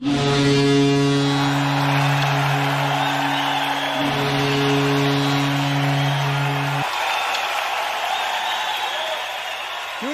Good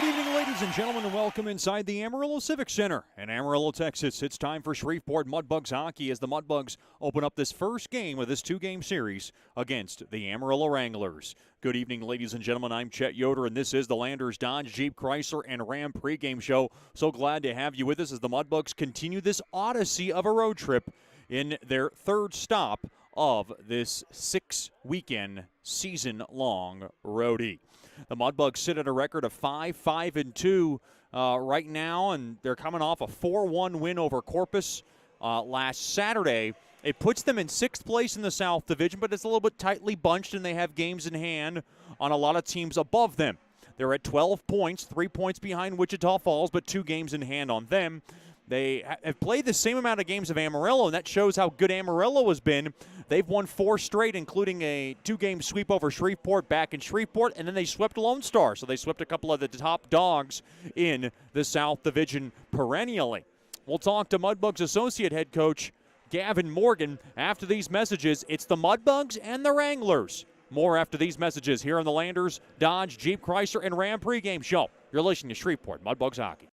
evening, ladies and gentlemen, and welcome inside the Amarillo Civic Center in Amarillo, Texas. It's time for Shreveport Mudbugs hockey as the Mudbugs open up this first game of this two-game series against the Amarillo Wranglers. Good evening, ladies and gentlemen. I'm Chet Yoder, and this is the Landers Dodge Jeep Chrysler and Ram pregame show. So glad to have you with us as the Mudbugs continue this odyssey of a road trip in their third stop of this 6-weekend, season-long roadie. The Mudbugs sit at a record of 5-5-2 right now, and they're coming off a 4-1 win over Corpus last Saturday. It puts them in 6th place in the South Division, but it's a little bit tightly bunched, and they have games in hand on a lot of teams above them. They're at 12 points, 3 points behind Wichita Falls, but 2 games in hand on them. They have played the same amount of games of Amarillo, and that shows how good Amarillo has been. They've won 4 straight, including a 2-game sweep over Shreveport back in Shreveport, and then they swept Lone Star. So they swept a couple of the top dogs in the South Division perennially. We'll talk to Mudbugs associate head coach Gavin Morgan after these messages. It's the Mudbugs and the Wranglers. More after these messages here on the Landers Dodge Jeep Chrysler and Ram pregame show. You're listening to Shreveport Mudbugs hockey.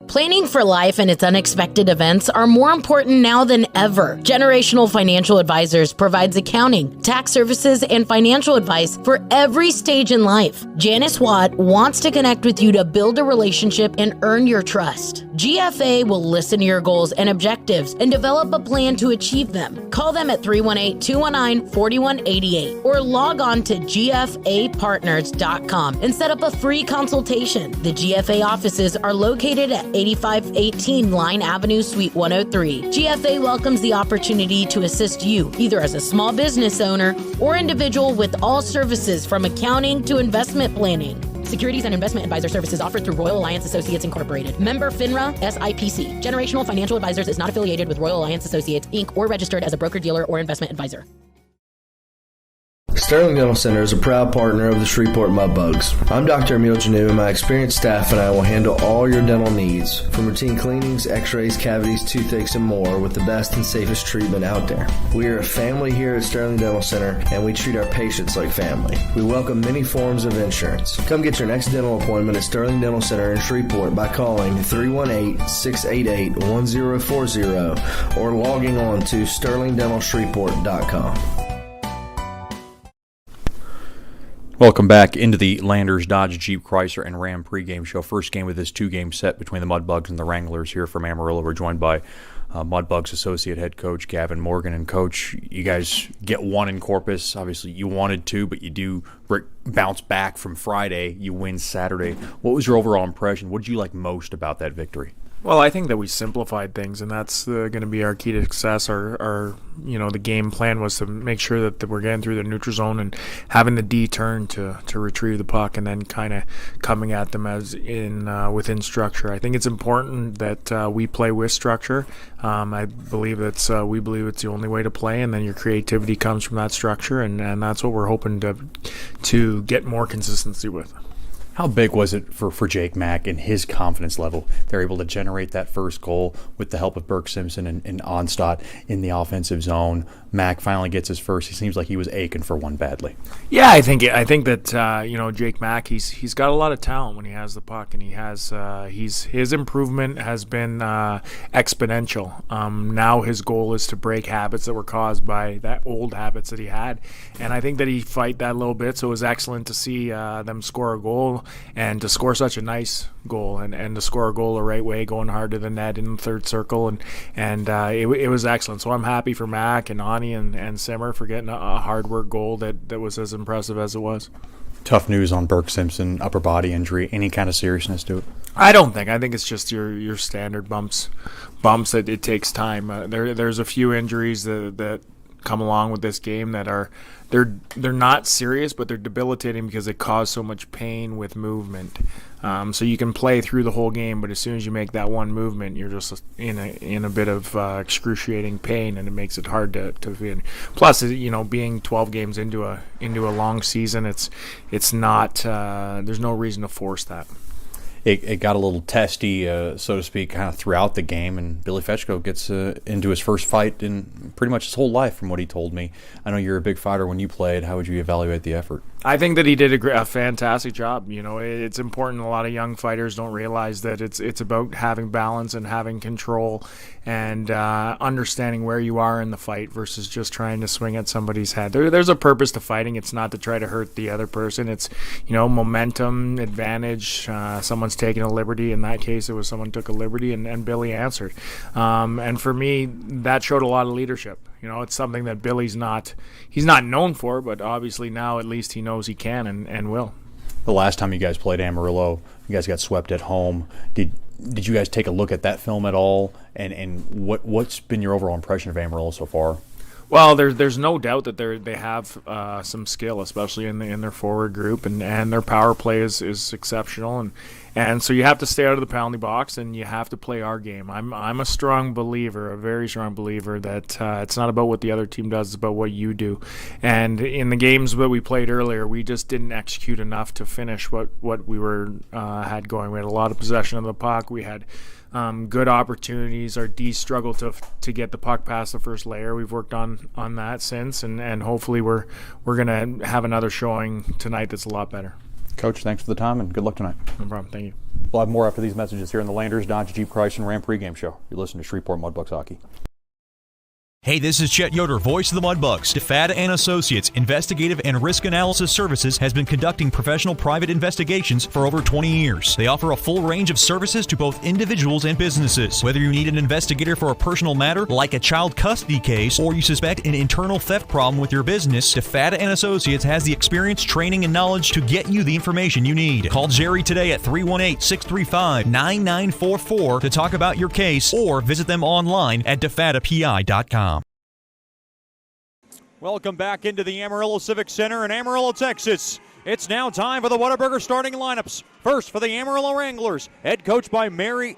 Planning for life and its unexpected events are more important now than ever. Generational Financial Advisors provides accounting, tax services, and financial advice for every stage in life. Janice Watt wants to connect with you to build a relationship and earn your trust. GFA will listen to your goals and objectives and develop a plan to achieve them. Call them at 318-219-4188 or log on to gfapartners.com and set up a free consultation. The GFA offices are located at 8518 Line Avenue, Suite 103. GFA welcomes the opportunity to assist you, either as a small business owner or individual, with all services from accounting to investment planning. Securities and investment advisor services offered through Royal Alliance Associates Incorporated. Member FINRA SIPC. Generational Financial Advisors is not affiliated with Royal Alliance Associates, Inc. or registered as a broker-dealer or investment advisor. Sterling Dental Center is a proud partner of the Shreveport Mudbugs. I'm Dr. Emil Janu, and my experienced staff and I will handle all your dental needs, from routine cleanings, x-rays, cavities, toothaches, and more, with the best and safest treatment out there. We are a family here at Sterling Dental Center, and we treat our patients like family. We welcome many forms of insurance. Come get your next dental appointment at Sterling Dental Center in Shreveport by calling 318-688-1040 or logging on to sterlingdentalshreveport.com. Welcome back into the Landers Dodge Jeep Chrysler and Ram pregame show. First game of this 2-game set between the Mudbugs and the Wranglers here from Amarillo. We're joined by Mudbugs associate head coach Gavin Morgan. And coach, you guys get one in Corpus. Obviously you wanted to, but you do bounce back from Friday. You win Saturday. What was your overall impression? What did you like most about that victory? Well, I think that we simplified things, and that's going to be our key to success. The game plan was to make sure that we're getting through the neutral zone and having the D turn to retrieve the puck, and then kind of coming at them as in within structure. I think it's important that we play with structure. I believe we believe it's the only way to play, and then your creativity comes from that structure, and that's what we're hoping to get more consistency with. How big was it for Jake Mack and his confidence level? They're able to generate that first goal with the help of Burke Simpson and Onstadt in the offensive zone. Mack finally gets his first. He seems like he was aching for one badly. Yeah, I think that Jake Mack, he's got a lot of talent when he has the puck, and he has his improvement has been exponential. Now his goal is to break habits that were caused by that old habits that he had, and I think that he fight that a little bit. So it was excellent to see them score a goal and to score such a nice goal and to score a goal the right way, going hard to the net in the third circle, and it was excellent. So I'm happy for Mack and Ani and Simmer for getting a hard work goal that was as impressive as it was. Tough news on Burke Simpson, upper body injury. Any kind of seriousness to it? I think it's just your standard bumps that it takes time. There's a few injuries that come along with this game that are they're not serious, but they're debilitating because they cause so much pain with movement. So you can play through the whole game, but as soon as you make that one movement, you're just in a bit of excruciating pain, and it makes it hard to win. Plus, being 12 games into a long season, it's not there's no reason to force that. it got a little testy, so to speak, kind of throughout the game. And Billy Fetchko gets into his first fight in pretty much his whole life, from what he told me. I know you're a big fighter when you played. How would you evaluate the effort? I think that he did a fantastic job. You know, it's important. A lot of young fighters don't realize that it's about having balance and having control and understanding where you are in the fight versus just trying to swing at somebody's head. There's a purpose to fighting. It's not to try to hurt the other person. It's, you know, momentum, advantage. Someone's taking a liberty. In that case, it was someone took a liberty, and Billy answered. And for me, that showed a lot of leadership. You know, it's something that Billy's not known for, but obviously now at least he knows he can and will. The last time you guys played Amarillo, you guys got swept at home. Did you guys take a look at that film at all? And what's been your overall impression of Amarillo so far? Well, there's no doubt that they have some skill, especially in their forward group, and their power play is exceptional, and so you have to stay out of the penalty box and you have to play our game. I'm a strong believer, a very strong believer, that it's not about what the other team does, it's about what you do. And in the games that we played earlier, we just didn't execute enough to finish what we had going. We had a lot of possession of the puck. We had good opportunities. Our D struggled to get the puck past the first layer. We've worked on that since, and hopefully we're going to have another showing tonight that's a lot better. Coach, thanks for the time and good luck tonight. No problem. Thank you. We'll have more after these messages here in the Landers, Dodge, Jeep, Chrysler, and Ram pregame show. You're listening to Shreveport Mudbugs Hockey. Hey, this is Chet Yoder, voice of the Mudbugs. DeFada and Associates Investigative and Risk Analysis Services has been conducting professional private investigations for over 20 years. They offer a full range of services to both individuals and businesses. Whether you need an investigator for a personal matter like a child custody case or you suspect an internal theft problem with your business, DeFada and Associates has the experience, training, and knowledge to get you the information you need. Call Jerry today at 318-635-9944 to talk about your case or visit them online at defadapi.com. Welcome back into the Amarillo Civic Center in Amarillo, Texas. It's now time for the Whataburger starting lineups. First for the Amarillo Wranglers, head coach by Harry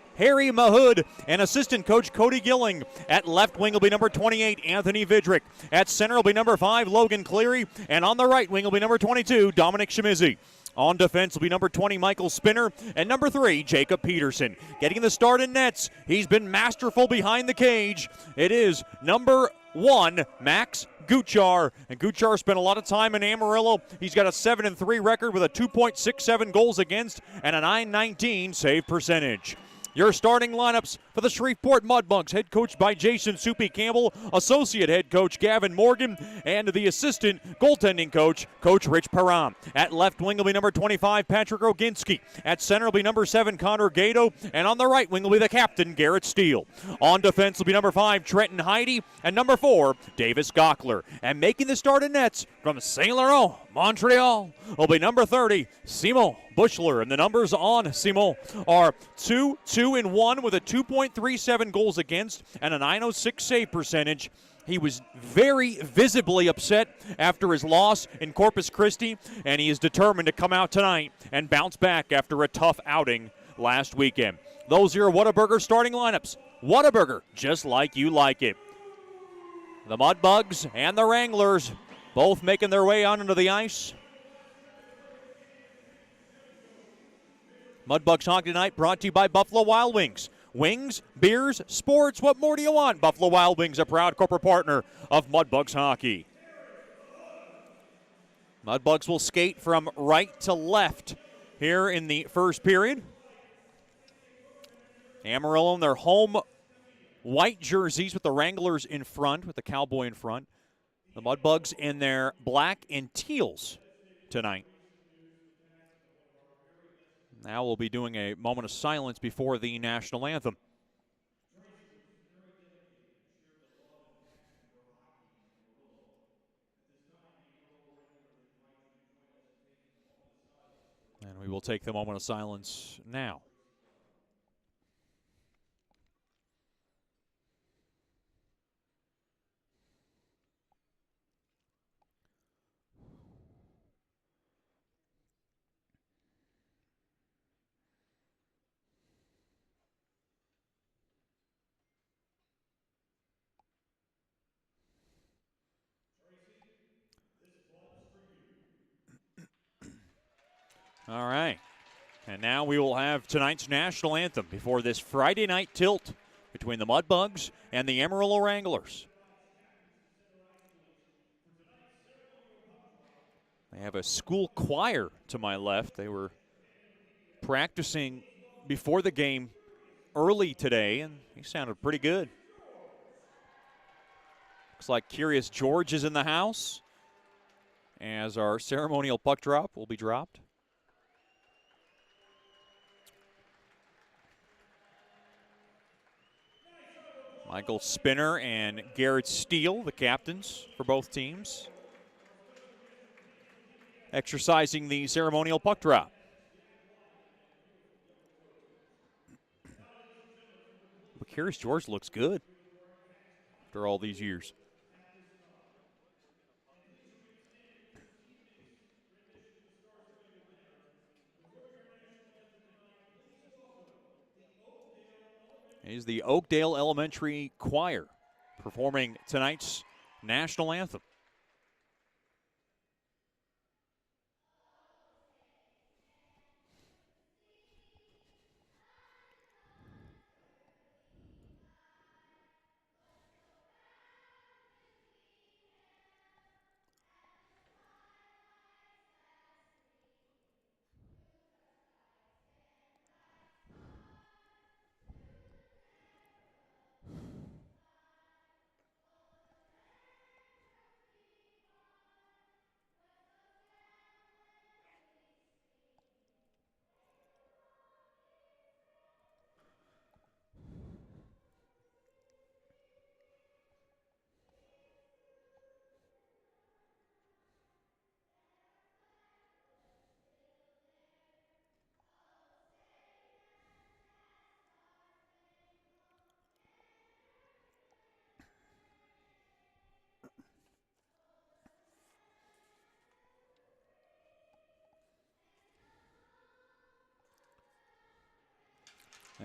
Mahood and assistant coach Cody Gilling. At left wing will be number 28, Anthony Vidrick. At center will be number 5, Logan Cleary. And on the right wing will be number 22, Dominic Shimizi. On defense will be number 20, Michael Spinner, and number 3, Jacob Peterson. Getting the start in nets, he's been masterful behind the cage. It is number 1, Max Guchar. And Guchar spent a lot of time in Amarillo. He's got a 7-3 record with a 2.67 goals against and a .919 save percentage. Your starting lineups for the Shreveport Mudbugs, head coached by Jason Soupy Campbell, associate head coach Gavin Morgan, and the assistant goaltending coach, Coach Rich Param. At left wing will be number 25, Patrick Roginski. At center will be number 7, Connor Gato, and on the right wing will be the captain, Garrett Steele. On defense will be number 5, Trenton Heidi, and number 4, Davis Gockler. And making the start in nets from Saint Laurent, Montreal, will be number 30, Simon Bushler. And the numbers on Simon are 2-2-1 with a 2.37 goals against and a .906 save percentage. He was very visibly upset after his loss in Corpus Christi, and he is determined to come out tonight and bounce back after a tough outing last weekend. Those are your Whataburger starting lineups. Whataburger, just like you like it. The Mudbugs and the Wranglers both making their way out into the ice. Mudbugs Hockey tonight brought to you by Buffalo Wild Wings. Wings, beers, sports, what more do you want? Buffalo Wild Wings, a proud corporate partner of Mudbugs Hockey. Mudbugs will skate from right to left here in the first period. Amarillo in their home white jerseys with the Wranglers in front, with the Cowboy in front. The Mudbugs in their black and teals tonight. Now we'll be doing a moment of silence before the national anthem. And we will take the moment of silence now. All right. And now we will have tonight's national anthem before this Friday night tilt between the Mudbugs and the Amarillo Wranglers. They have a school choir to my left. They were practicing before the game early today, and he sounded pretty good. Looks like Curious George is in the house as our ceremonial puck drop will be dropped. Michael Spinner and Garrett Steele, the captains for both teams, exercising the ceremonial puck drop. But Curious George looks good after all these years. Is the Oakdale Elementary Choir performing tonight's national anthem.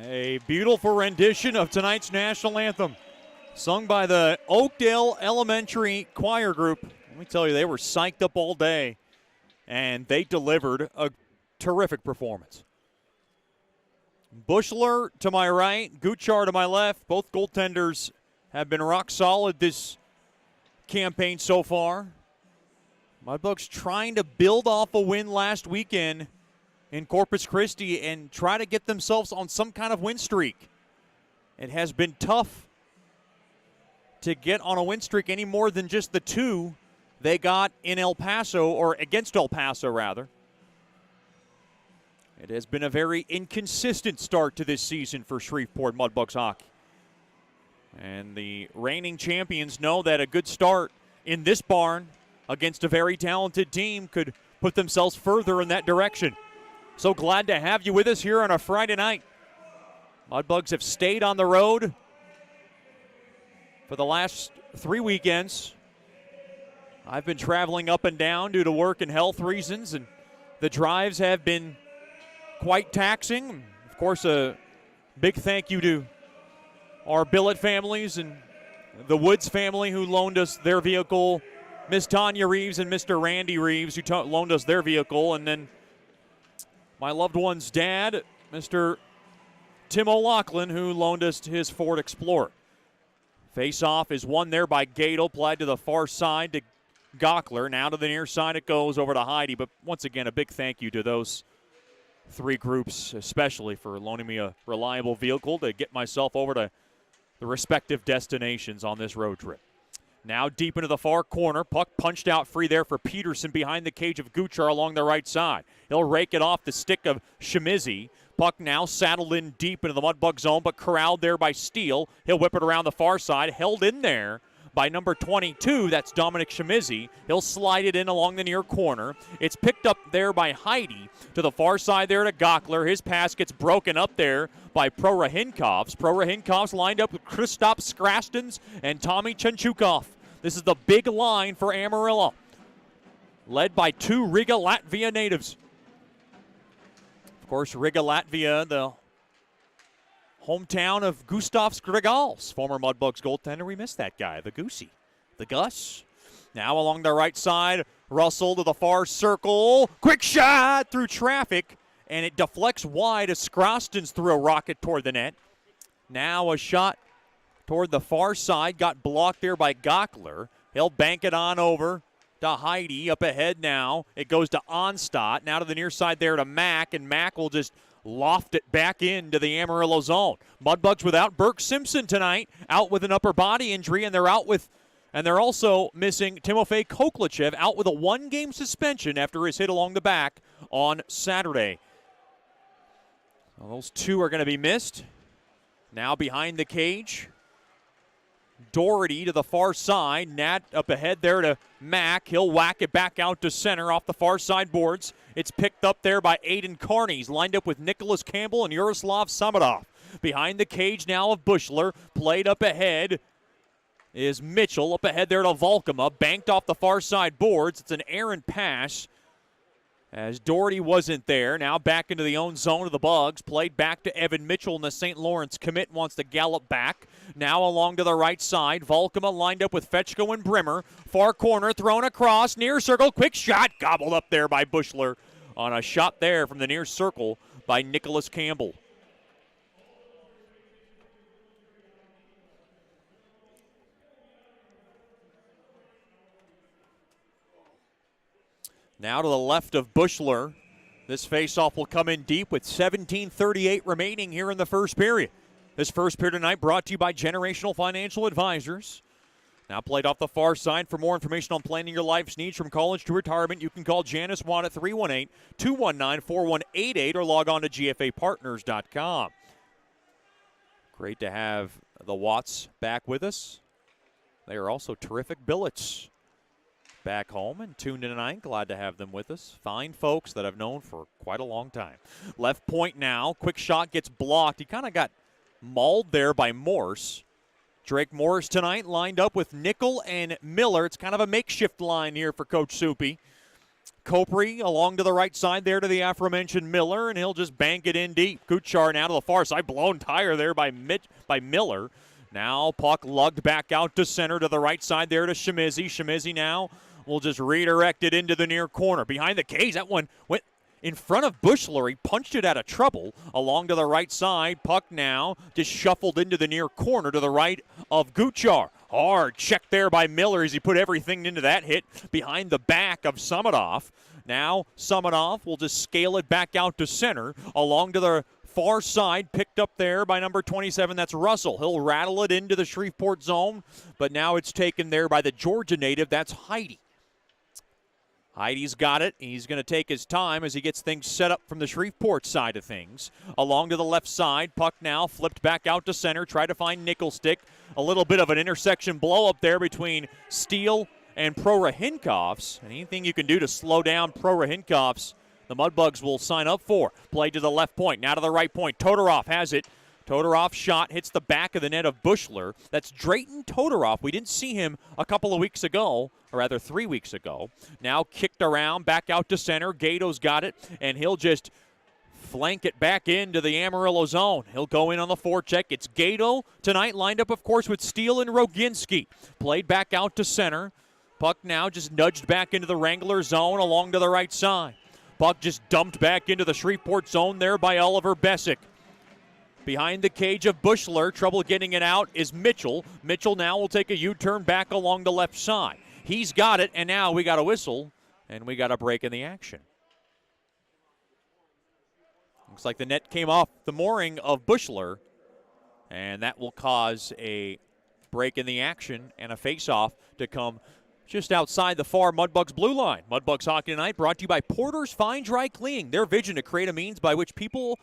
A beautiful rendition of tonight's national anthem, sung by the Oakdale Elementary Choir Group. Let me tell you, they were psyched up all day, and they delivered a terrific performance. Bushler to my right, Guchar to my left. Both goaltenders have been rock solid this campaign so far. Mudbugs trying to build off a win last weekend in Corpus Christi and try to get themselves on some kind of win streak. It has been tough to get on a win streak any more than just the two they got in El Paso, or against El Paso, rather. It has been a very inconsistent start to this season for Shreveport Mudbugs hockey. And the reigning champions know that a good start in this barn against a very talented team could put themselves further in that direction. So glad to have you with us here on a Friday night. Mudbugs have stayed on the road for the last 3 weekends. I've been traveling up and down due to work and health reasons, and the drives have been quite taxing. Of course, a big thank you to our billet families and the Woods family who loaned us their vehicle, Miss Tanya Reeves and Mr. Randy Reeves who loaned us their vehicle, and then my loved one's dad, Mr. Tim O'Loughlin, who loaned us his Ford Explorer. Face-off is won there by Gato, applied to the far side to Gockler. Now to the near side it goes over to Heidi. But once again, a big thank you to those three groups, especially for loaning me a reliable vehicle to get myself over to the respective destinations on this road trip. Now deep into the far corner. Puck punched out free there for Peterson behind the cage of Guchar along the right side. He'll rake it off the stick of Shimizi. Puck now saddled in deep into the Mudbug zone, but corralled there by Steele. He'll whip it around the far side. Held in there by number 22. That's Dominic Shimizi. He'll slide it in along the near corner. It's picked up there by Heidi to the far side there to Gockler. His pass gets broken up there by Pro-Rahinkovs. Pro-Rahinkovs lined up with Christoph Skrastens and Tommy Chanchukov. This is the big line for Amarillo, led by two Riga, Latvia natives. Of course, Riga, Latvia, the hometown of Gustav Skrigals, former Mudbugs goaltender. We missed that guy, the Goosey, the Gus. Now along the right side, Russell to the far circle. Quick shot through traffic and it deflects wide as Scrostons threw a rocket toward the net. Now a shot toward the far side, got blocked there by Gockler. He'll bank it on over to Heidi. Up ahead now. It goes to Onstadt. Now to the near side there to Mack, and Mack will just loft it back into the Amarillo zone. Mudbugs without Burke Simpson tonight, out with an upper body injury, and they're also missing Timofey Koklachev, out with a 1-game suspension after his hit along the back on Saturday. Well, those two are going to be missed. Now behind the cage, Doherty to the far side. Nat up ahead there to Mack. He'll whack it back out to center off the far side boards. It's picked up there by Aiden Carney. He's lined up with Nicholas Campbell and Yaroslav Samadov. Behind the cage now of Bushler. Played up ahead is Mitchell. Up ahead there to Volkema. Banked off the far side boards. It's an errant pass as Doherty wasn't there. Now back into the own zone of the Bugs. Played back to Evan Mitchell, and the St. Lawrence commit wants to gallop back. Now along to the right side. Volkema lined up with Fetchko and Brimmer. Far corner, thrown across, near circle, quick shot, gobbled up there by Bushler on a shot there from the near circle by Nicholas Campbell. Now to the left of Bushler. This faceoff will come in deep with 17:38 remaining here in the first period. This first period tonight brought to you by Generational Financial Advisors. Now played off the far side. For more information on planning your life's needs from college to retirement, you can call Janice Watt at 318-219-4188 or log on to gfapartners.com. Great to have the Watts back with us. They are also terrific billets back home and tuned in tonight. Glad to have them with us. Fine folks that I've known for quite a long time. Left point now. Quick shot gets blocked. He kind of got mauled there by Morse. Drake Morris tonight lined up with Nickel and Miller. It's kind of a makeshift line here for Coach Soupy. Copri along to the right side there to the aforementioned Miller, and he'll just bank it in deep. Kuchar now to the far side. Blown tire there by Miller. Now puck lugged back out to center to the right side there to Shimizi. Shimizi now will just redirect it into the near corner. Behind the cage, that one went in front of Bushler. He punched it out of trouble. Along to the right side, puck now just shuffled into the near corner to the right of Guchar. Hard check there by Miller as he put everything into that hit behind the back of Samadov. Now Samadov will just scale it back out to center. Along to the far side, picked up there by number 27. That's Russell. He'll rattle it into the Shreveport zone, but now it's taken there by the Georgia native. That's Heidi. Heidi's got it. He's going to take his time as he gets things set up from the Shreveport side of things. Along to the left side, puck now flipped back out to center. Try to find Nickelstick. A little bit of an intersection blow up there between Steele and Prora-Hinkoffs. And anything you can do to slow down Prora-Hinkoffs, the Mudbugs will sign up for. Play to the left point, now to the right point. Todorov has it. Todorov shot hits the back of the net of Bushler. That's Drayton Todorov. We didn't see him a couple of weeks ago, or rather 3 weeks ago. Now kicked around, back out to center. Gato's got it, and he'll just flank it back into the Amarillo zone. He'll go in on the forecheck. It's Gato tonight, lined up, of course, with Steele and Roginski. Played back out to center. Puck now just nudged back into the Wrangler zone along to the right side. Puck just dumped back into the Shreveport zone there by Oliver Bessick. Behind the cage of Bushler, trouble getting it out is Mitchell. Mitchell now will take a U-turn back along the left side. He's got it, and now we got a whistle, and we got a break in the action. Looks like the net came off the mooring of Bushler, and that will cause a break in the action and a face-off to come just outside the far Mudbugs blue line. Mudbugs Hockey Tonight brought to you by Porter's Fine Dry Cleaning. Their vision to create a means by which people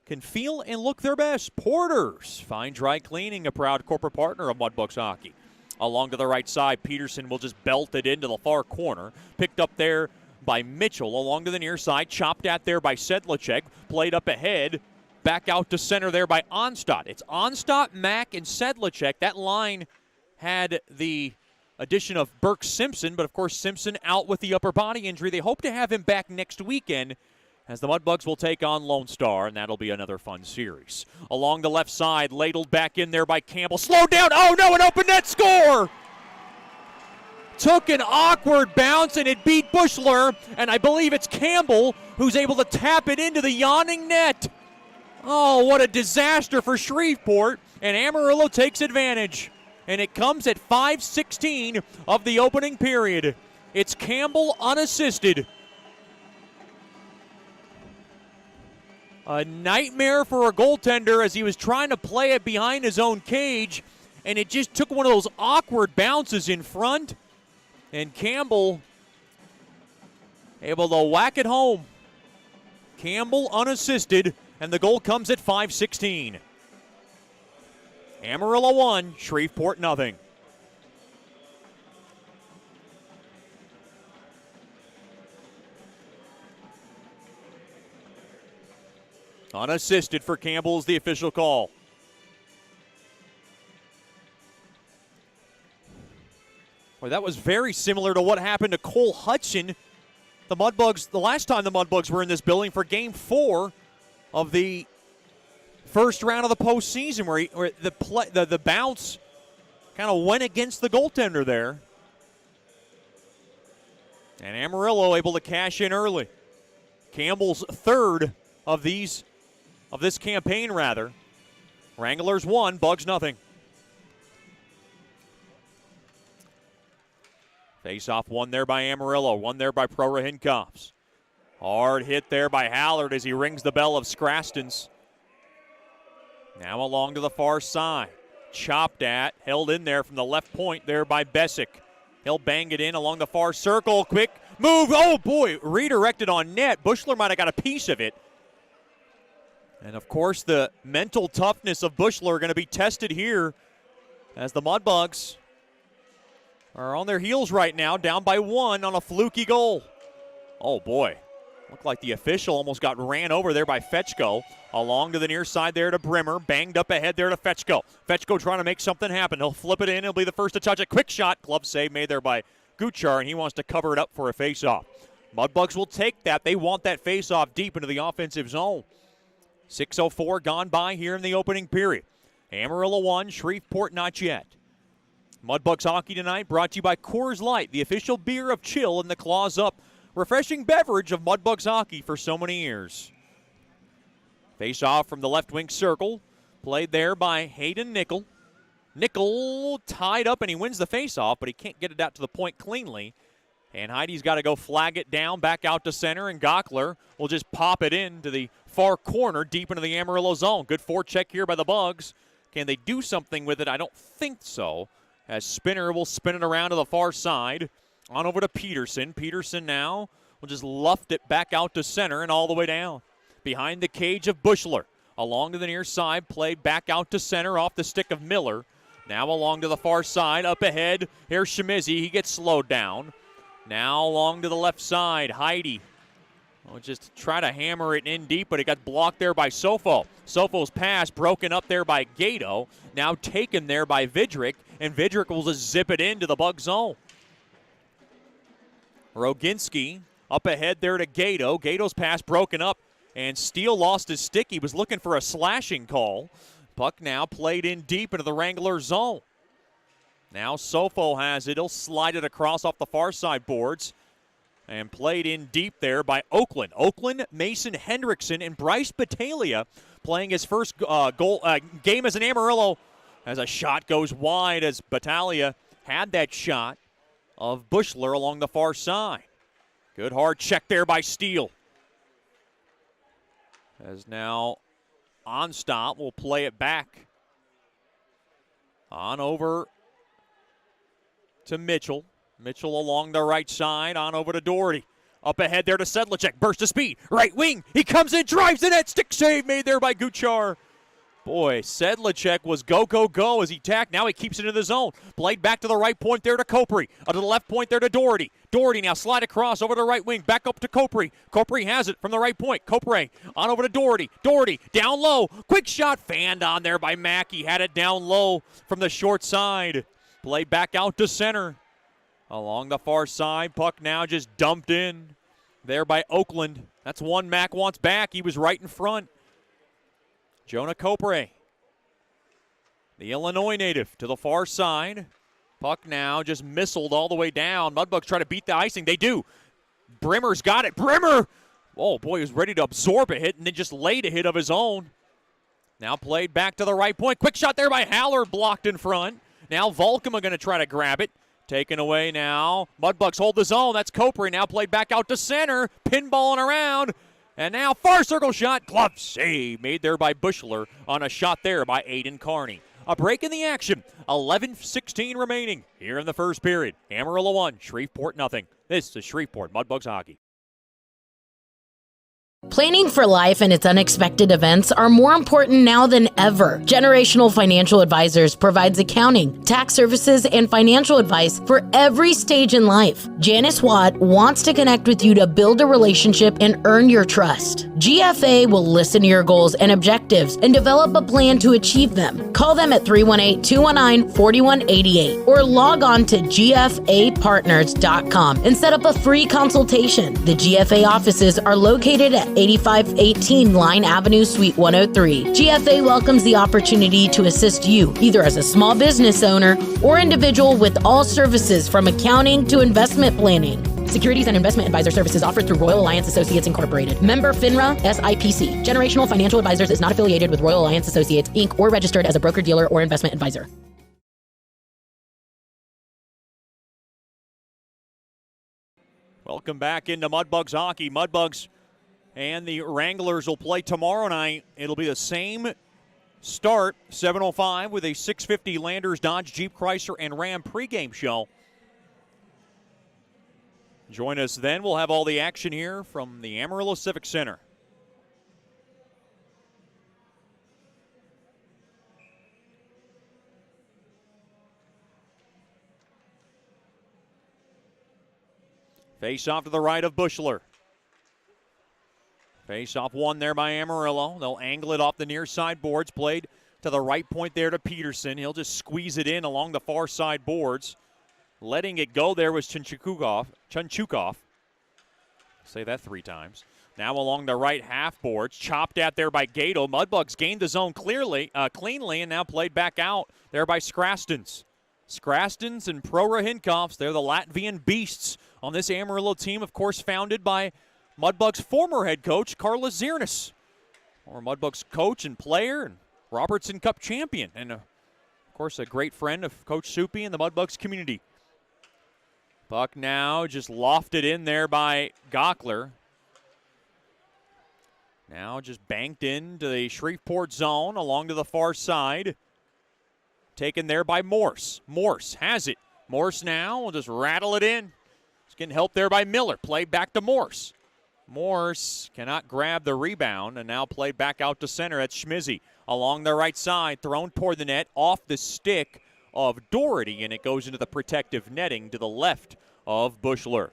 can feel and look their best. Porter's Fine Dry Cleaning, a proud corporate partner of Mudbugs Hockey. Along to the right side, Peterson will just belt it into the far corner. Picked up there by Mitchell. Along to the near side, chopped at there by Sedlacek. Played up ahead, back out to center there by Onstadt. It's Onstadt, Mack, and Sedlacek. That line had the addition of Burke Simpson, but of course Simpson out with the upper body injury. They hope to have him back next weekend, as the Mudbugs will take on Lone Star, and that'll be another fun series. Along the left side, ladled back in there by Campbell. Slowed down. Oh, no, an open net score! took an awkward bounce and it beat Bushler, and I believe it's Campbell who's able to tap it into the yawning net. Oh, what a disaster for Shreveport, and Amarillo takes advantage. And it comes at 5:16 of the opening period. It's Campbell unassisted. A nightmare for a goaltender as he was trying to play it behind his own cage, and it just took one of those awkward bounces in front. And Campbell able to whack it home. Campbell unassisted, and the goal comes at 5:16. Amarillo 1, Shreveport nothing. Unassisted for Campbell is the official call. Well, that was very similar to what happened to Cole Hudson. The Mudbugs, the last time the Mudbugs were in this building for Game 4 of the first round of the postseason, where the bounce kind of went against the goaltender there. And Amarillo able to cash in early. Campbell's third of this campaign, rather. Wranglers 1, Bugs nothing. Face-off won there by Amarillo, won there by Prorihinkovs. Hard hit there by Hallard as he rings the bell of Scrastons. Now along to the far side. Chopped at, held in there from the left point there by Bessick. He'll bang it in along the far circle. Quick move. Oh, boy. Redirected on net. Bushler might have got a piece of it. And, of course, the mental toughness of Bushler going to be tested here as the Mudbugs are on their heels right now, down by 1 on a fluky goal. Oh, boy. Looked like the official almost got ran over there by Fetchko. Along to the near side there to Brimmer. Banged up ahead there to Fetchko. Fetchko trying to make something happen. He'll flip it in. He'll be the first to touch it. Quick shot. Glove save made there by Guchar, and he wants to cover it up for a face-off. Mudbugs will take that. They want that face-off deep into the offensive zone. 6:04 gone by here in the opening period. Amarillo 1, Shreveport not yet. Mudbugs hockey tonight brought to you by Coors Light, the official beer of Chill and the Claws Up refreshing beverage of Mudbugs hockey for so many years. Face off from the left wing circle, played there by Hayden Nickel. Nickel tied up and he wins the face off, but he can't get it out to the point cleanly. And Heidi's got to go flag it down, back out to center, and Gockler will just pop it into the far corner, deep into the Amarillo zone. Good forecheck here by the Bugs. Can they do something with it? I don't think so. As Spinner will spin it around to the far side. On over to Peterson. Peterson now will just luft it back out to center and all the way down. Behind the cage of Bushler. Along to the near side, played back out to center off the stick of Miller. Now along to the far side, up ahead. Here's Shimizi. He gets slowed down. Now along to the left side, Heidi. Will just try to hammer it in deep, but it got blocked there by Sofo. Sofo's pass broken up there by Gato. Now taken there by Vidrick, and Vidrick will just zip it into the Bug zone. Roginski up ahead there to Gato. Gato's pass broken up, and Steele lost his stick. He was looking for a slashing call. Puck now played in deep into the Wrangler zone. Now Sofo has it. He'll slide it across off the far side boards. And played in deep there by Oakland. Oakland, Mason Hendrickson, and Bryce Battaglia playing his first game as an Amarillo. As a shot goes wide as Battaglia had that shot of Bushler along the far side. Good hard check there by Steele. As now Onstop will play it back. On over to Mitchell. Mitchell along the right side, on over to Doherty. Up ahead there to Sedlacek, burst of speed, right wing, he comes in, drives the net, stick save made there by Guchar. Boy, Sedlacek was go, go, go as he tacked, now he keeps it in the zone. Played back to the right point there to Copri, to the left point there to Doherty. Doherty now slide across over to the right wing, back up to Copri. Copri has it from the right point, Copri on over to Doherty. Doherty down low, quick shot, fanned on there by Mackey, had it down low from the short side. Played back out to center. Along the far side, puck now just dumped in there by Oakland. That's one Mack wants back. He was right in front. Jonah Copre, the Illinois native, to the far side. Puck now just missiled all the way down. Mudbugs try to beat the icing. They do. Brimmer's got it. Brimmer! Oh, boy, he's ready to absorb a hit and then just laid a hit of his own. Now played back to the right point. Quick shot there by Haller, blocked in front. Now Volkema going to try to grab it. Taken away now. Mudbugs hold the zone. That's Copri. Now played back out to center. Pinballing around. And now far circle shot. Glove save made there by Bushler on a shot there by Aiden Carney. A break in the action. 11:16 remaining here in the first period. Amarillo 1, Shreveport nothing. This is Shreveport Mudbugs hockey. Planning for life and its unexpected events are more important now than ever. Generational Financial Advisors provides accounting, tax services, and financial advice for every stage in life. Janice Watt wants to connect with you to build a relationship and earn your trust. GFA will listen to your goals and objectives and develop a plan to achieve them. Call them at 318-219-4188 or log on to gfapartners.com and set up a free consultation. The GFA offices are located at 8518 Line Avenue, Suite 103. GFA welcomes the opportunity to assist you, either as a small business owner or individual, with all services from accounting to investment planning. Securities and investment advisor services offered through Royal Alliance Associates Incorporated. Member FINRA SIPC. Generational Financial Advisors is not affiliated with Royal Alliance Associates, Inc. or registered as a broker-dealer or investment advisor. Welcome back into Mudbugs hockey. Mudbugs and the Wranglers will play tomorrow night. It'll be the same start, 7:05, with a 650 Landers, Dodge, Jeep, Chrysler, and Ram pregame show. Join us then. We'll have all the action here from the Amarillo Civic Center. Face off to the right of Bushler. Face off one there by Amarillo. They'll angle it off the near side boards. Played to the right point there to Peterson. He'll just squeeze it in along the far side boards. Letting it go there was Chunchukov. Say that 3 times. Now along the right half boards. Chopped at there by Gato. Mudbugs gained the zone cleanly, and now played back out there by Skrastins. Skrastins and Prora Hinkovs, they're the Latvian beasts on this Amarillo team, of course, founded by Mudbugs former head coach Carlos Ziernis, former Mudbugs coach and player and Robertson Cup champion, and of course a great friend of Coach Soupy and the Mudbugs community. Puck now just lofted in there by Gockler. Now just banked into the Shreveport zone along to the far side. Taken there by Morse. Morse has it. Morse now will just rattle it in. He's getting help there by Miller. Play back to Morse. Morse cannot grab the rebound and now play back out to center. That's Schmizzy along the right side, thrown toward the net, off the stick of Doherty, and it goes into the protective netting to the left of Bushler.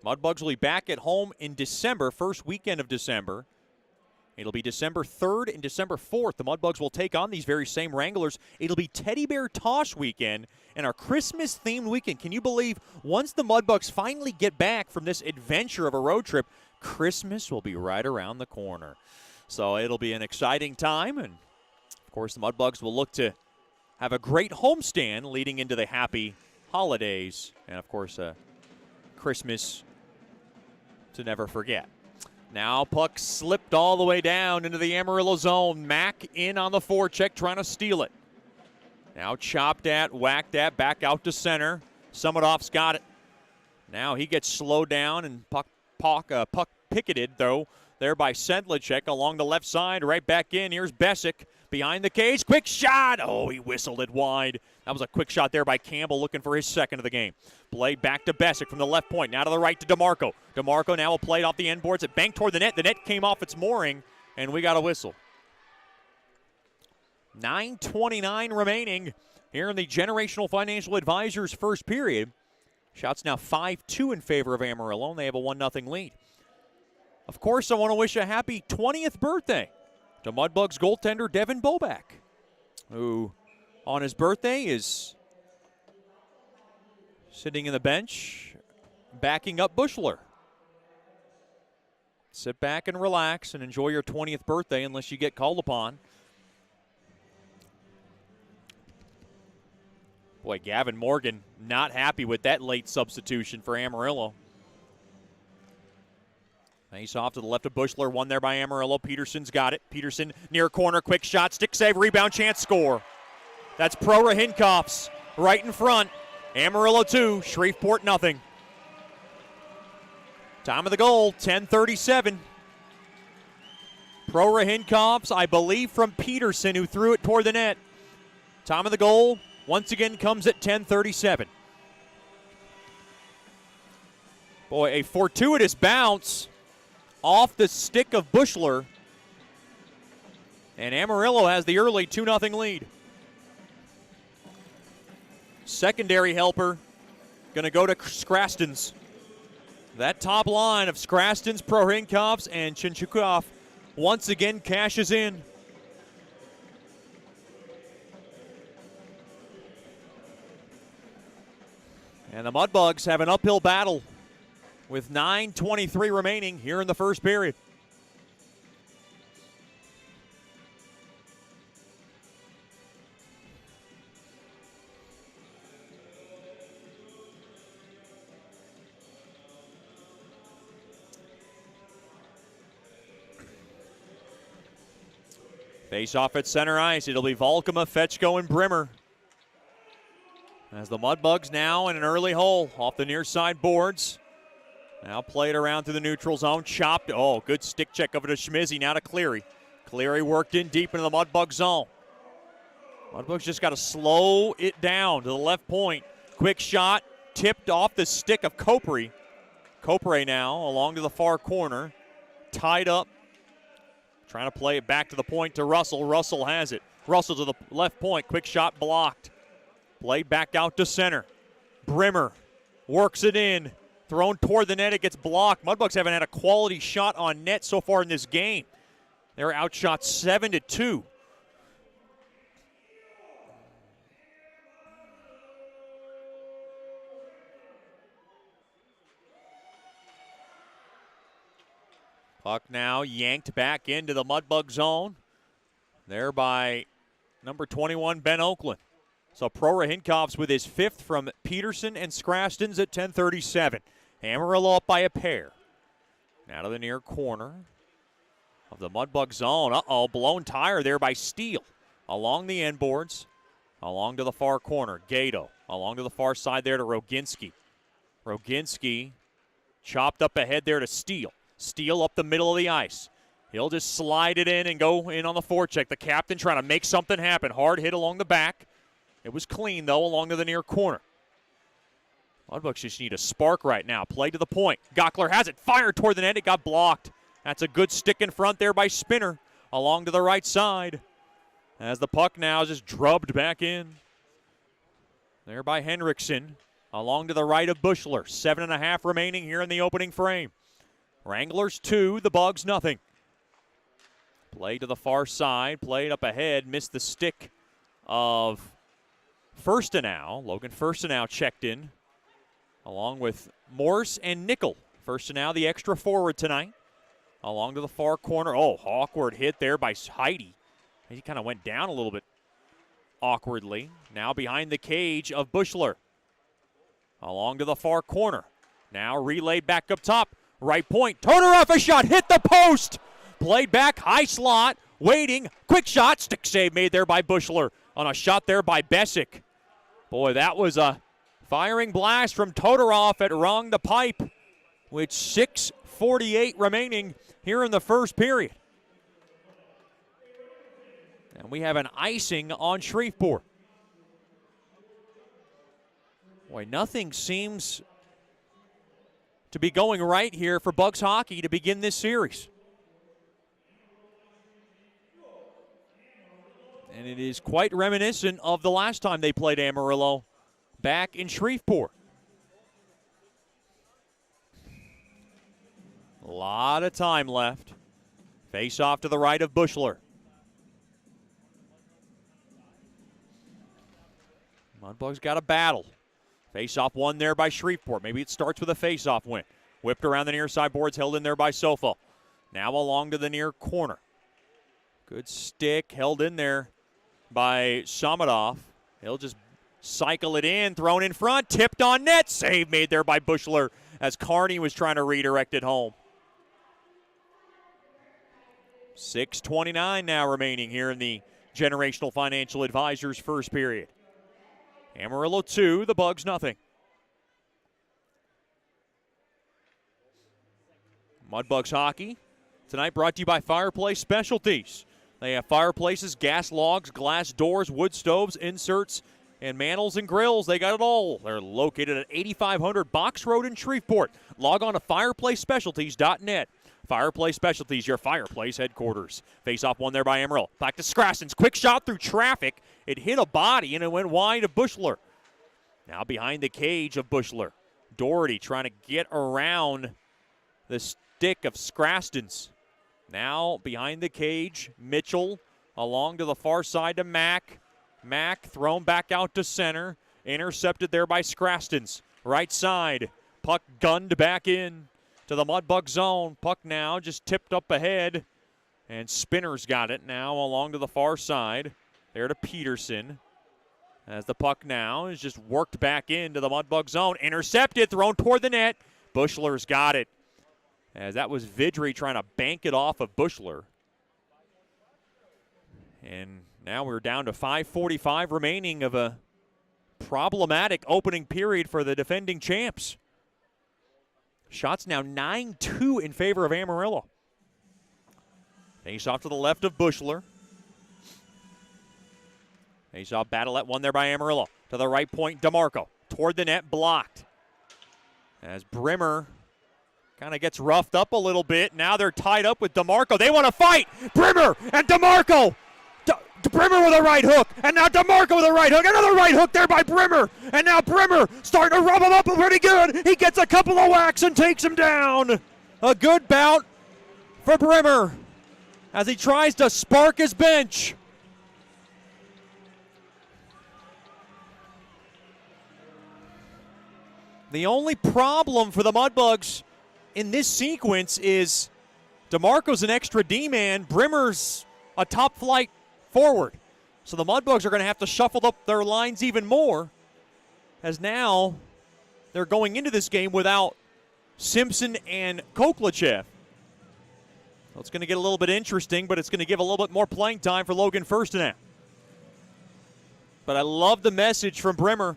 Mudbugs will be back at home in December, first weekend of December. It'll be December 3rd and December 4th. The Mudbugs will take on these very same Wranglers. It'll be Teddy Bear Toss weekend and our Christmas-themed weekend. Can you believe once the Mudbugs finally get back from this adventure of a road trip, Christmas will be right around the corner. So it'll be an exciting time. And, of course, the Mudbugs will look to have a great homestand leading into the happy holidays. And, of course, Christmas to never forget. Now puck slipped all the way down into the Amarillo zone. Mack in on the forecheck trying to steal it. Now chopped at, whacked at, back out to center. Sumatoff's got it. Now he gets slowed down and puck picketed, though, there by Sedlicek along the left side. Right back in. Here's Besic behind the cage. Quick shot. Oh, he whistled it wide. That was a quick shot there by Campbell looking for his second of the game. Played back to Besic from the left point. Now to the right to DeMarco. DeMarco now will play it off the end boards. It banked toward the net. The net came off its mooring, and we got a whistle. 9:29 remaining here in the Generational Financial Advisors first period. Shots now 5-2 in favor of Amarillo, and they have a 1-0 lead. Of course, I want to wish a happy 20th birthday to Mudbugs goaltender Devin Boback, who on his birthday is sitting in the bench, backing up Bushler. Sit back and relax and enjoy your 20th birthday unless you get called upon. Boy, Gavin Morgan not happy with that late substitution for Amarillo. Face off to the left of Bushler, one there by Amarillo. Peterson's got it. Peterson near corner, quick shot, stick save, rebound, chance, score. That's Pro Rahinkopf's right in front. Amarillo 2, Shreveport nothing. Time of the goal, 10:37. Pro Rahinkopf's, I believe, from Peterson, who threw it toward the net. Time of the goal, once again, comes at 10:37. Boy, a fortuitous bounce off the stick of Bushler. And Amarillo has the early 2-0 lead. Secondary helper going to go to Scrastons. That top line of Scrastons, Prohinkopfs, and Chinchukov once again cashes in. And the Mudbugs have an uphill battle with 9:23 remaining here in the first period. Face off at center ice. It'll be Volkema, Fetchko, and Brimmer. As the Mudbugs now in an early hole off the near side boards. Now played around through the neutral zone. Chopped. Oh, good stick check over to Schmizzy. Now to Cleary. Cleary worked in deep into the Mudbug zone. Mudbugs just got to slow it down to the left point. Quick shot. Tipped off the stick of Copre. Copre now along to the far corner. Tied up. Trying to play it back to the point to Russell. Russell has it. Russell to the left point. Quick shot blocked. Played back out to center. Brimmer works it in. Thrown toward the net. It gets blocked. Mudbugs haven't had a quality shot on net so far in this game. They're outshot 7-2. Puck now yanked back into the Mudbug zone. There by number 21, Ben Oakland. So Pro Rahinkopf's with his fifth from Peterson and Scrastons at 10:37. Amarillo up by a pair. Now to the near corner of the Mudbug zone. Uh-oh, blown tire there by Steele. Along the end boards, along to the far corner. Gato along to the far side there to Roginski. Roginski chopped up ahead there to Steele. Steele up the middle of the ice. He'll just slide it in and go in on the forecheck. The captain trying to make something happen. Hard hit along the back. It was clean, though, along to the near corner. Mudbugs just need a spark right now. Play to the point. Gockler has it. Fired toward the net. It got blocked. That's a good stick in front there by Spinner. Along to the right side. As the puck now is just drubbed back in. There by Henriksen. Along to the right of Bushler. 7.5 remaining here in the opening frame. Wranglers 2, the Bugs nothing. Play to the far side. Played up ahead. Missed the stick of Firstenow. Logan Firstenow checked in, along with Morse and Nickel. Firstenow, the extra forward tonight. Along to the far corner. Oh, awkward hit there by Heidi. He kind of went down a little bit awkwardly. Now behind the cage of Bushler. Along to the far corner. Now relayed back up top. Right point. Todorov, a shot. Hit the post. Played back. High slot. Waiting. Quick shot. Stick save made there by Bushler. On a shot there by Bessick. Boy, that was a firing blast from Todorov at rung the pipe with 6:48 remaining here in the first period. And we have an icing on Shreveport. Boy, nothing seems to be going right here for Bugs hockey to begin this series. And it is quite reminiscent of the last time they played Amarillo back in Shreveport. A lot of time left. Face off to the right of Bushler. Mudbugs got a battle. Face off won there by Shreveport. Maybe it starts with a face off win. Whipped around the near side boards, held in there by Sofa. Now along to the near corner. Good stick held in there by Samadov. He'll just cycle it in, thrown in front, tipped on net. Save made there by Bushler as Carney was trying to redirect it home. 6:29 now remaining here in the Generational Financial Advisors first period. Amarillo 2, the Bugs nothing. Mudbugs hockey tonight brought to you by Fireplace Specialties. They have fireplaces, gas logs, glass doors, wood stoves, inserts, and mantles and grills. They got it all. They're located at 8500 Box Road in Shreveport. Log on to fireplacespecialties.net. Fireplace Specialties, your fireplace headquarters. Face-off one there by Amarillo. Back to Scrassens. Quick shot through traffic. It hit a body, and it went wide of Bushler. Now behind the cage of Bushler. Doherty trying to get around the stick of Scrassens. Now behind the cage, Mitchell along to the far side to Mack. Mack thrown back out to center. Intercepted there by Scrassens. Right side. Puck gunned back in to the Mudbug zone. Puck now just tipped up ahead. And Spinner's got it now along to the far side. There to Peterson. As the puck now is just worked back into the Mudbug zone. Intercepted, thrown toward the net. Bushler's got it. As that was Vidry trying to bank it off of Bushler. And now we're down to 5:45 remaining of a problematic opening period for the defending champs. Shots now 9-2 in favor of Amarillo. Face off to the left of Bushler. Face off battle at one there by Amarillo. To the right point, DeMarco. Toward the net, blocked. As Brimmer kind of gets roughed up a little bit. Now they're tied up with DeMarco. They want to fight. Brimmer and DeMarco. Brimmer with a right hook. And now DeMarco with a right hook. Another right hook there by Brimmer. And now Brimmer starting to rub him up pretty good. He gets a couple of whacks and takes him down. A good bout for Brimmer as he tries to spark his bench. The only problem for the Mudbugs in this sequence is DeMarco's an extra D-man. Brimmer's a top-flight forward. So the Mudbugs are going to have to shuffle up their lines even more, as now they're going into this game without Simpson and Koklachev. So it's going to get a little bit interesting, but it's going to give a little bit more playing time for Logan Firstenau. But I love the message from Brimmer.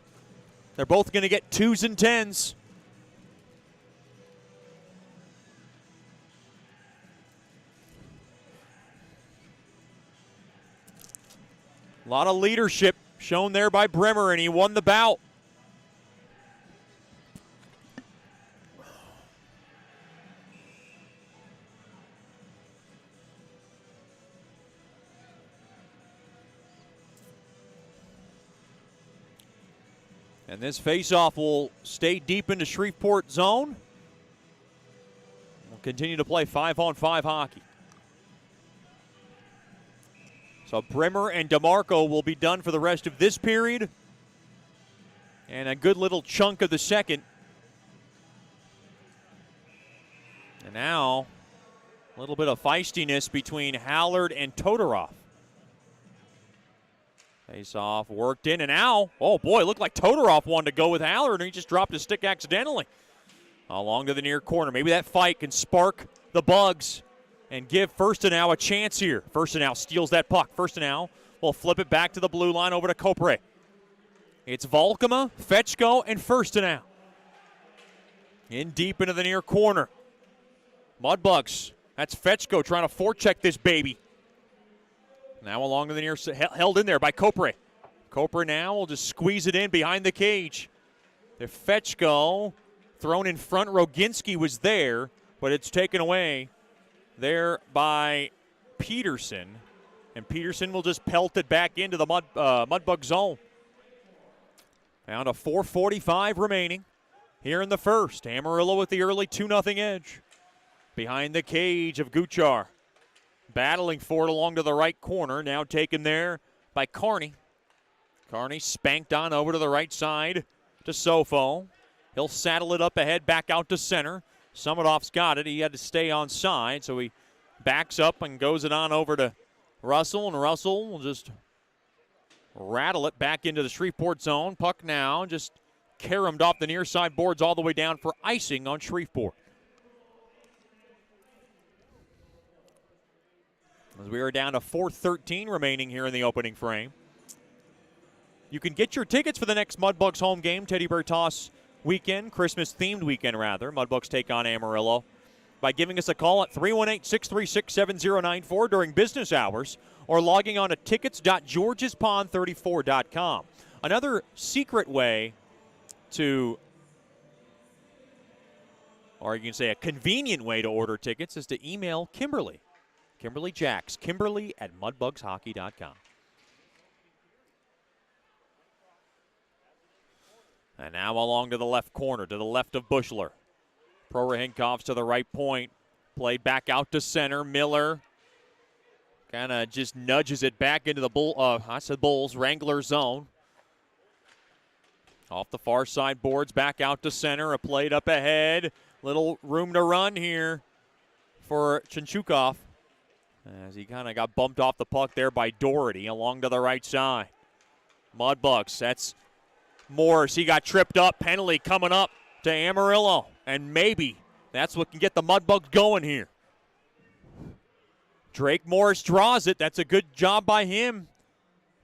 They're both going to get 2s and 10s. A lot of leadership shown there by Brimmer, and he won the bout. And this faceoff will stay deep into Shreveport zone. We'll continue to play 5-on-5 hockey. So Brimmer and DeMarco will be done for the rest of this period. And a good little chunk of the second. And now, a little bit of feistiness between Hallard and Todorov. Face off, worked in, and now, oh boy, looked like Todorov wanted to go with Hallard, and he just dropped his stick accidentally. Along to the near corner. Maybe that fight can spark the Bugs and give Firstenau a chance here. Firstenau steals that puck. Firstenau will flip it back to the blue line over to Kopre. It's Volkema, Fetchko, and Firstenau. In deep into the near corner. Mudbugs, that's Fetchko trying to forecheck this baby. Now along to the near, held in there by Kopre. Kopre now will just squeeze it in behind the cage. The Fetchko thrown in front. Roginski was there, but it's taken away there by Peterson. And Peterson will just pelt it back into the Mudbug zone. Down to 4:45 remaining here in the first. Amarillo with the early 2-0 edge. Behind the cage of Guchar. Battling for it along to the right corner. Now taken there by Carney. Carney spanked on over to the right side to Sofo. He'll saddle it up ahead, back out to center. Sumatoff's got it. He had to stay on side, so he backs up and goes it on over to Russell, and Russell will just rattle it back into the Shreveport zone. Puck now just caromed off the near side boards all the way down for icing on Shreveport. As we are down to 4:13 remaining here in the opening frame. You can get your tickets for the next Mudbugs home game, Teddy Bear Toss weekend, Christmas-themed weekend rather. Mudbugs take on Amarillo by giving us a call at 318-636-7094 during business hours or logging on to tickets.georgespond34.com. Another secret way to, or you can say a convenient way to order tickets, is to email Kimberly Jacks, Kimberly@mudbugshockey.com. And now along to the left corner, to the left of Bushler. Prorahynkovs to the right point. Played back out to center. Miller kind of just nudges it back into the Bulls, Wranglers zone. Off the far side boards, back out to center. A played up ahead. Little room to run here for Chinchukov, as he kind of got bumped off the puck there by Doherty along to the right side. Mudbugs, that's Morris. He got tripped up. Penalty coming up to Amarillo. And maybe that's what can get the Mudbugs going here. Drake Morris draws it. That's a good job by him.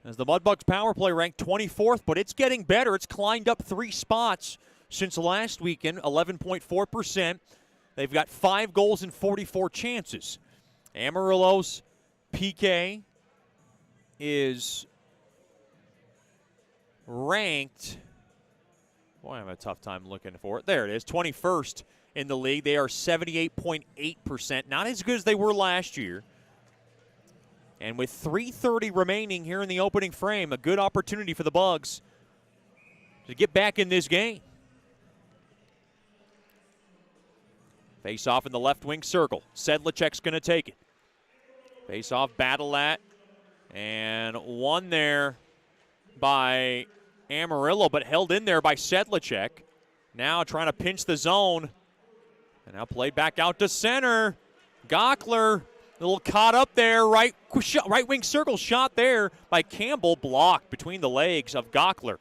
As the Mudbugs power play ranked 24th, but it's getting better. It's climbed up 3 spots since last weekend, 11.4%. They've got 5 goals and 44 chances. Amarillo's PK is ranked, boy, I have a tough time looking for it. There it is, 21st in the league. They are 78.8%, not as good as they were last year. And with 3:30 remaining here in the opening frame, a good opportunity for the Bugs to get back in this game. Face off in the left wing circle. Sedlacek's going to take it. Face off, battle at, and won there by Amarillo, but held in there by Sedlacek. Now trying to pinch the zone. And now played back out to center. Gockler, a little caught up there. Right wing circle shot there by Campbell. Blocked between the legs of Gockler.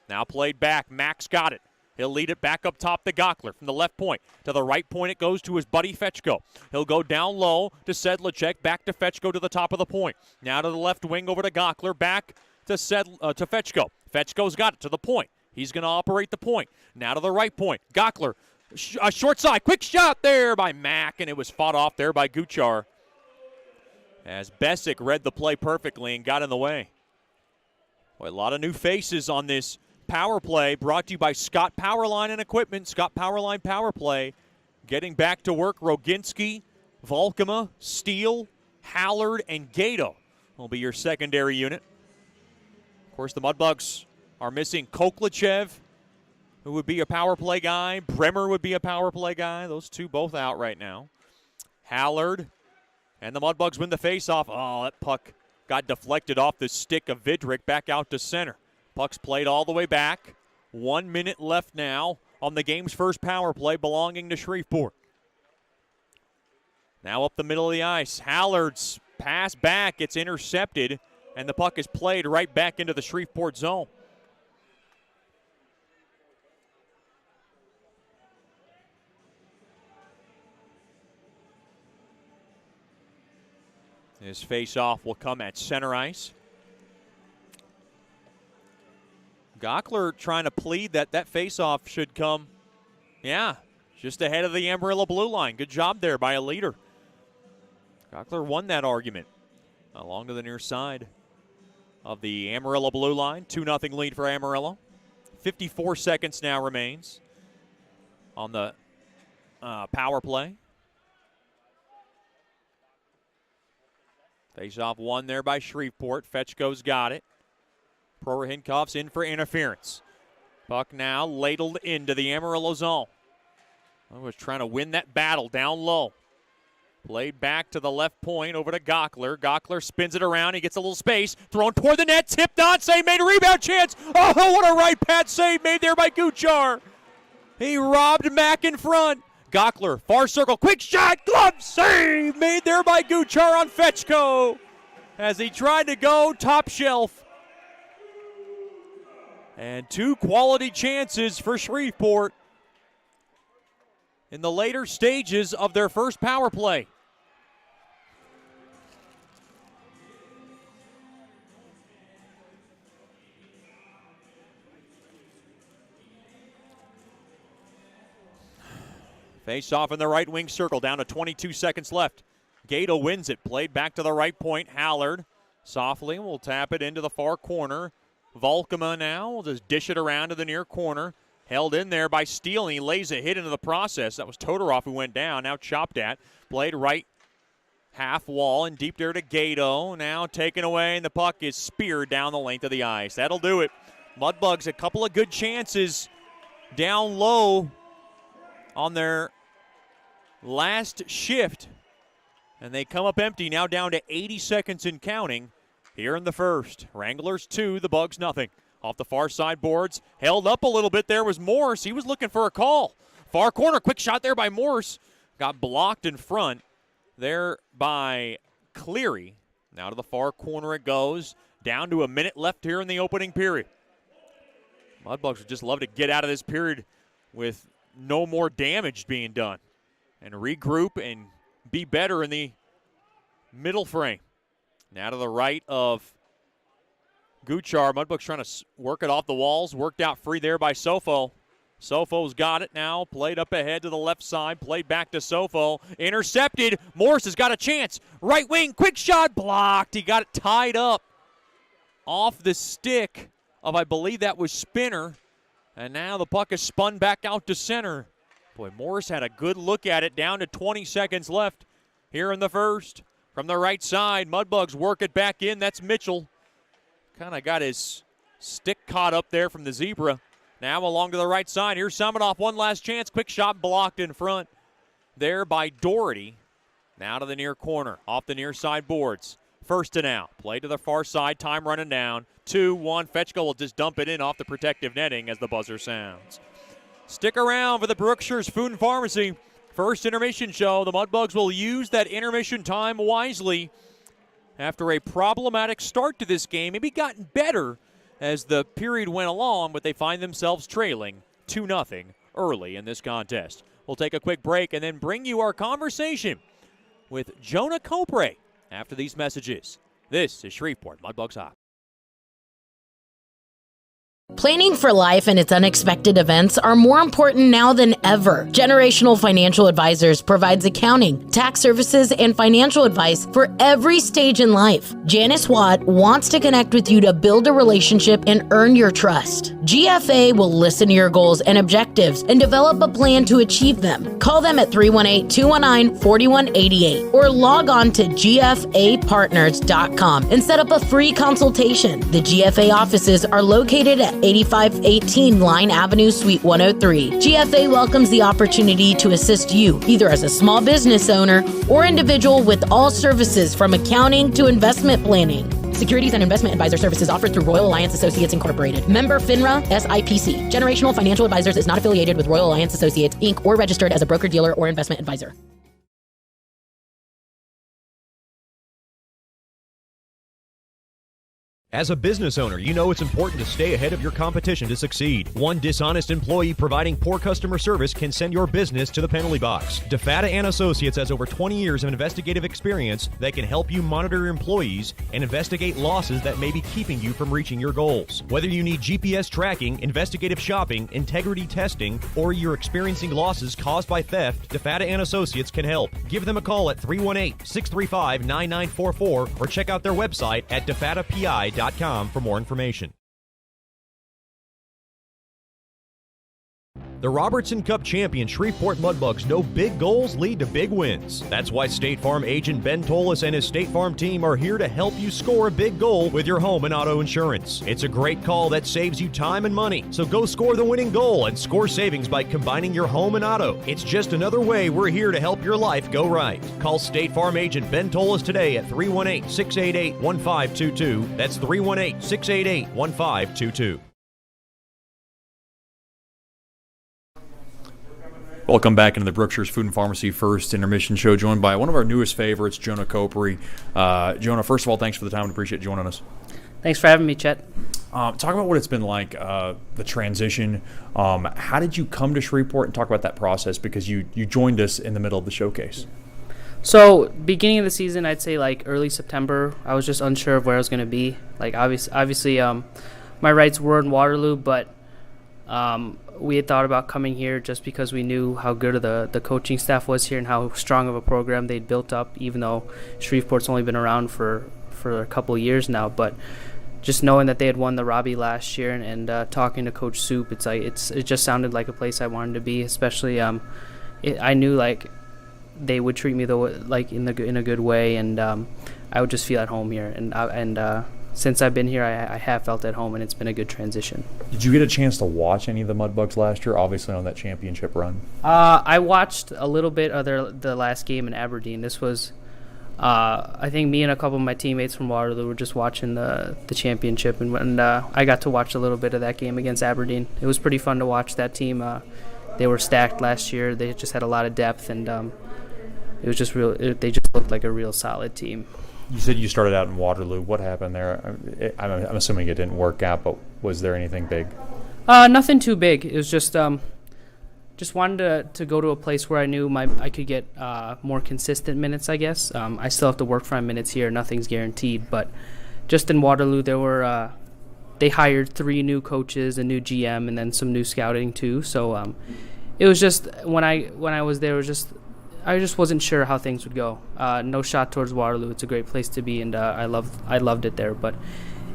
Now played back. Max got it. He'll lead it back up top to Gockler from the left point. To the right point it goes to his buddy Fetchko. He'll go down low to Sedlacek. Back to Fetchko to the top of the point. Now to the left wing over to Gockler. Back to Fetchko. Fetchko's got it to the point. He's going to operate the point. Now to the right point. Gockler, short side. Quick shot there by Mack, and it was fought off there by Guchar. As Besic read the play perfectly and got in the way. Boy, a lot of new faces on this power play, brought to you by Scott Powerline and Equipment. Scott Powerline Power Play. Getting back to work, Roginski, Volkema, Steele, Hallard, and Gato will be your secondary unit. Of course, the Mudbugs are missing Koklachev, who would be a power play guy. Bremer would be a power play guy. Those two both out right now. Hallard, and the Mudbugs win the faceoff. Oh, that puck got deflected off the stick of Vidrick back out to center. Puck's played all the way back. 1 minute left now on the game's first power play belonging to Shreveport. Now up the middle of the ice. Hallard's pass back. It's intercepted, and the puck is played right back into the Shreveport zone. His face-off will come at center ice. Gockler trying to plead that face-off should come, just ahead of the Amarillo blue line. Good job there by a leader. Gockler won that argument along to the near side of the Amarillo blue line. 2-0 lead for Amarillo. 54 seconds now remains on the power play. Face-off won there by Shreveport. Fetchko's got it. Prorahynkov's in for interference. Puck now ladled into the Amarillo zone. I was trying to win that battle down low. Played back to the left point over to Gockler. Gockler spins it around. He gets a little space. Thrown toward the net. Tipped on. Save made. A rebound chance. Oh, what a right pad save made there by Guchar. He robbed Mack in front. Gockler, far circle. Quick shot. Glove save made there by Guchar on Fetchko. As he tried to go top shelf. And 2 quality chances for Shreveport in the later stages of their first power play. Face off in the right wing circle, down to 22 seconds left. Gato wins it, played back to the right point. Hallard softly will tap it into the far corner. Volkema now will just dish it around to the near corner. Held in there by Steele, and he lays a hit into the process. That was Todorov who went down, now chopped at. Played right half wall and deep there to Gato. Now taken away, and the puck is speared down the length of the ice. That'll do it. Mudbugs, a couple of good chances down low on their last shift, and they come up empty, now down to 80 seconds and counting here in the first. Wranglers 2, the Bugs nothing. Off the far side boards, held up a little bit there was Morse. He was looking for a call. Far corner, quick shot there by Morse. Got blocked in front there by Cleary. Now to the far corner it goes. Down to a minute left here in the opening period. Mudbugs would just love to get out of this period with no more damage being done and regroup and be better in the middle frame. Now to the right of Guchar. Mudbugs trying to work it off the walls. Worked out free there by Sofo. Sofo's got it now. Played up ahead to the left side. Played back to Sofo. Intercepted. Morse has got a chance. Right wing. Quick shot. Blocked. He got it tied up off the stick of, I believe that was Spinner. And now the puck is spun back out to center. Boy, Morris had a good look at it. Down to 20 seconds left here in the first. From the right side, Mudbugs work it back in. That's Mitchell. Kind of got his stick caught up there from the zebra. Now along to the right side. Here's Samanoff. One last chance. Quick shot blocked in front there by Doherty. Now to the near corner. Off the near side boards. First to now. Play to the far side. Time running down. 2-1. Fetchko will just dump it in off the protective netting as the buzzer sounds. Stick around for the Brookshire's Food and Pharmacy first intermission show. The Mudbugs will use that intermission time wisely. After a problematic start to this game, maybe gotten better as the period went along, but they find themselves trailing 2-0 early in this contest. We'll take a quick break and then bring you our conversation with Jonah Copre after these messages. This is Shreveport Mudbugs Hockey. Planning for life and its unexpected events are more important now than ever. Generational Financial Advisors provides accounting, tax services, and financial advice for every stage in life. Janice Watt wants to connect with you to build a relationship and earn your trust. GFA will listen to your goals and objectives and develop a plan to achieve them. Call them at 318-219-4188 or log on to gfapartners.com and set up a free consultation. The GFA offices are located at 8518 Line Avenue, Suite 103. GFA welcomes the opportunity to assist you, either as a small business owner or individual, with all services from accounting to investment planning. Securities and investment advisor services offered through Royal Alliance Associates Incorporated. Member FINRA, SIPC. Generational Financial Advisors is not affiliated with Royal Alliance Associates, Inc. or registered as a broker-dealer or investment advisor. As a business owner, you know it's important to stay ahead of your competition to succeed. One dishonest employee providing poor customer service can send your business to the penalty box. DeFata & Associates has over 20 years of investigative experience that can help you monitor your employees and investigate losses that may be keeping you from reaching your goals. Whether you need GPS tracking, investigative shopping, integrity testing, or you're experiencing losses caused by theft, DeFata & Associates can help. Give them a call at 318-635-9944 or check out their website at defatapi.com for more information. The Robertson Cup champion Shreveport Mudbugs know big goals lead to big wins. That's why State Farm agent Ben Tolis and his State Farm team are here to help you score a big goal with your home and auto insurance. It's a great call that saves you time and money. So go score the winning goal and score savings by combining your home and auto. It's just another way we're here to help your life go right. Call State Farm agent Ben Tolis today at 318-688-1522. That's 318-688-1522. Welcome back into the Brookshire's Food and Pharmacy first intermission show, joined by one of our newest favorites, Jonah Copre. Jonah, first of all, thanks for the time and appreciate you joining us. Thanks for having me, Chet. Talk about what it's been like, the transition. How did you come to Shreveport, and talk about that process, because you joined us in the middle of the showcase? So beginning of the season, I'd say like early September, I was just unsure of where I was going to be. Like obviously, my rights were in Waterloo, but we had thought about coming here just because we knew how good of the coaching staff was here and how strong of a program they'd built up, even though Shreveport's only been around for a couple of years now. But just knowing that they had won the Robbie last year and talking to Coach Soup, it just sounded like a place I wanted to be. Especially, I knew like they would treat me in a good way, and I would just feel at home here. And since I've been here, I have felt at home, and it's been a good transition. Did you get a chance to watch any of the Mudbugs last year, obviously on that championship run? I watched a little bit of the last game in Aberdeen. This was, I think me and a couple of my teammates from Waterloo were just watching the championship, and I got to watch a little bit of that game against Aberdeen. It was pretty fun to watch that team. They were stacked last year. They just had a lot of depth, and it was just real. They just looked like a real solid team. You said you started out in Waterloo. What happened there? I'm assuming it didn't work out, but was there anything big? Nothing too big. It was just wanted to go to a place where I knew I could get more consistent minutes, I guess. I still have to work for my minutes here. Nothing's guaranteed. But just in Waterloo, they hired 3 new coaches, a new GM, and then some new scouting too. So it was just when I was there, I just wasn't sure how things would go. No shot towards Waterloo. It's a great place to be, and I loved it there. But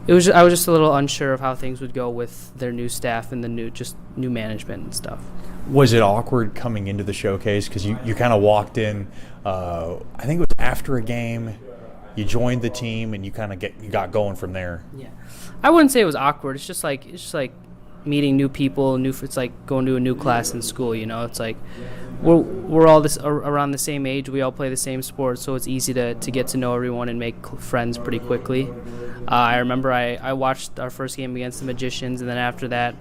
I was just a little unsure of how things would go with their new staff and the new management and stuff. Was it awkward coming into the showcase? Because you kind of walked in, I think it was after a game, you joined the team, and you got going from there. Yeah, I wouldn't say it was awkward. It's just like meeting new people. It's like going to a new class in school. It's like we're all around the same age. We all play the same sport, so it's easy to get to know everyone and make friends pretty quickly. I remember I watched our first game against the Magicians, and then after that,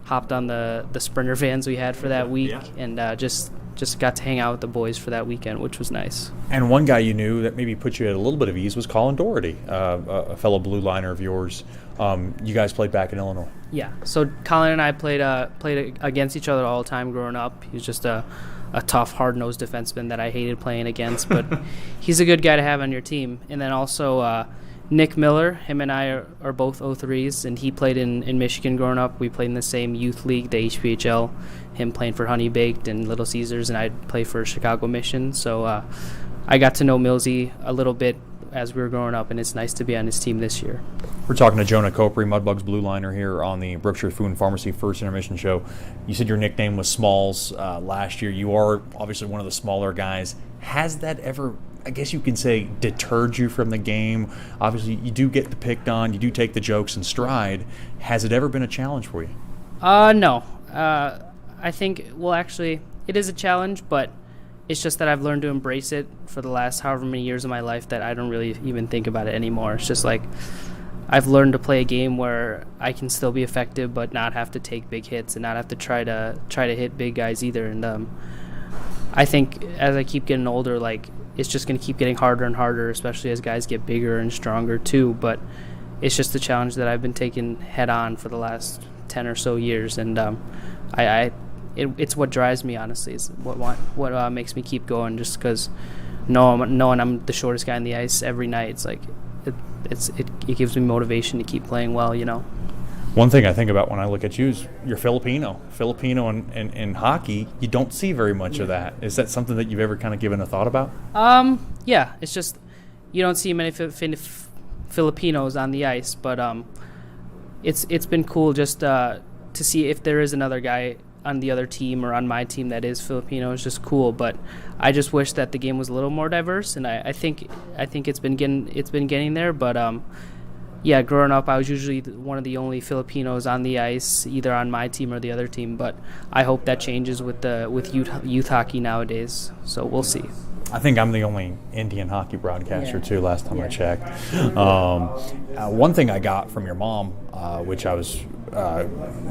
hopped on the Sprinter vans we had for that week, and just got to hang out with the boys for that weekend, which was nice. And one guy you knew that maybe put you at a little bit of ease was Colin Doherty, a fellow blue liner of yours. You guys played back in Illinois. Yeah, so Colin and I played against each other all the time growing up. He was just a tough, hard-nosed defenseman that I hated playing against, but he's a good guy to have on your team. And then also Nick Miller, him and I are both 03s, and he played in Michigan growing up. We played in the same youth league, the HPHL, him playing for Honey Baked and Little Caesars, and I'd play for Chicago Mission. So I got to know Millsy a little bit as we were growing up, and it's nice to be on his team this year. We're talking to Jonah Copri, Mudbugs blue liner here on the Brookshire Food and Pharmacy First Intermission Show. You said your nickname was Smalls last year. You are obviously one of the smaller guys. Has that ever, I guess you can say, deterred you from the game? Obviously, you do get the picked on. You do take the jokes in stride. Has it ever been a challenge for you? No. I think, well, actually, it is a challenge, but it's just that I've learned to embrace it for the last however many years of my life that I don't really even think about it anymore. It's just like I've learned to play a game where I can still be effective but not have to take big hits and not have to try to hit big guys either. And I think as I keep getting older, like, it's just going to keep getting harder and harder, especially as guys get bigger and stronger too. But it's just a challenge that I've been taking head on for the last 10 or so years, and it's what drives me, honestly. Is what makes me keep going, just because knowing I'm the shortest guy on the ice every night. It's like it gives me motivation to keep playing well, One thing I think about when I look at you is you're Filipino. Filipino in hockey, you don't see very much of that. Is that something that you've ever kind of given a thought about? Yeah, it's just you don't see many Filipinos on the ice, but it's been cool just to see if there is another guy on the other team or on my team that is Filipino. Is just cool. But I just wish that the game was a little more diverse, and I think it's been getting there. But yeah, growing up, I was usually one of the only Filipinos on the ice, either on my team or the other team. But I hope that changes with youth hockey nowadays. So we'll see. I think I'm the only Indian hockey broadcaster, too, last time I checked. One thing I got from your mom, which I was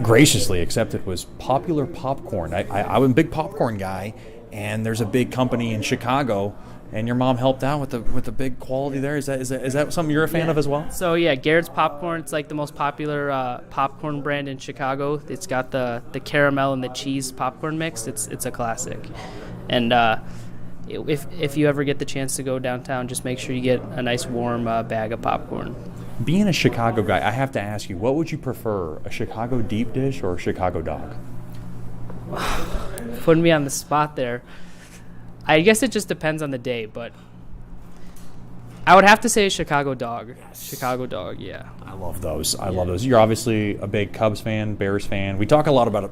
graciously accepted, was popular popcorn. I'm a big popcorn guy, and there's a big company in Chicago, and your mom helped out with the big quality there. Is that something you're a fan of as well? So yeah, Garrett's popcorn. It's like the most popular popcorn brand in Chicago. It's got the caramel and the cheese popcorn mix. It's a classic. And if you ever get the chance to go downtown, just make sure you get a nice warm bag of popcorn. Being a Chicago guy, I have to ask you, what would you prefer, a Chicago deep dish or a Chicago dog? Putting me on the spot there. I guess it just depends on the day, but I would have to say Chicago dog. Yes. Chicago dog, yeah. I love those. I love those. You're obviously a big Cubs fan, Bears fan. We talk a lot about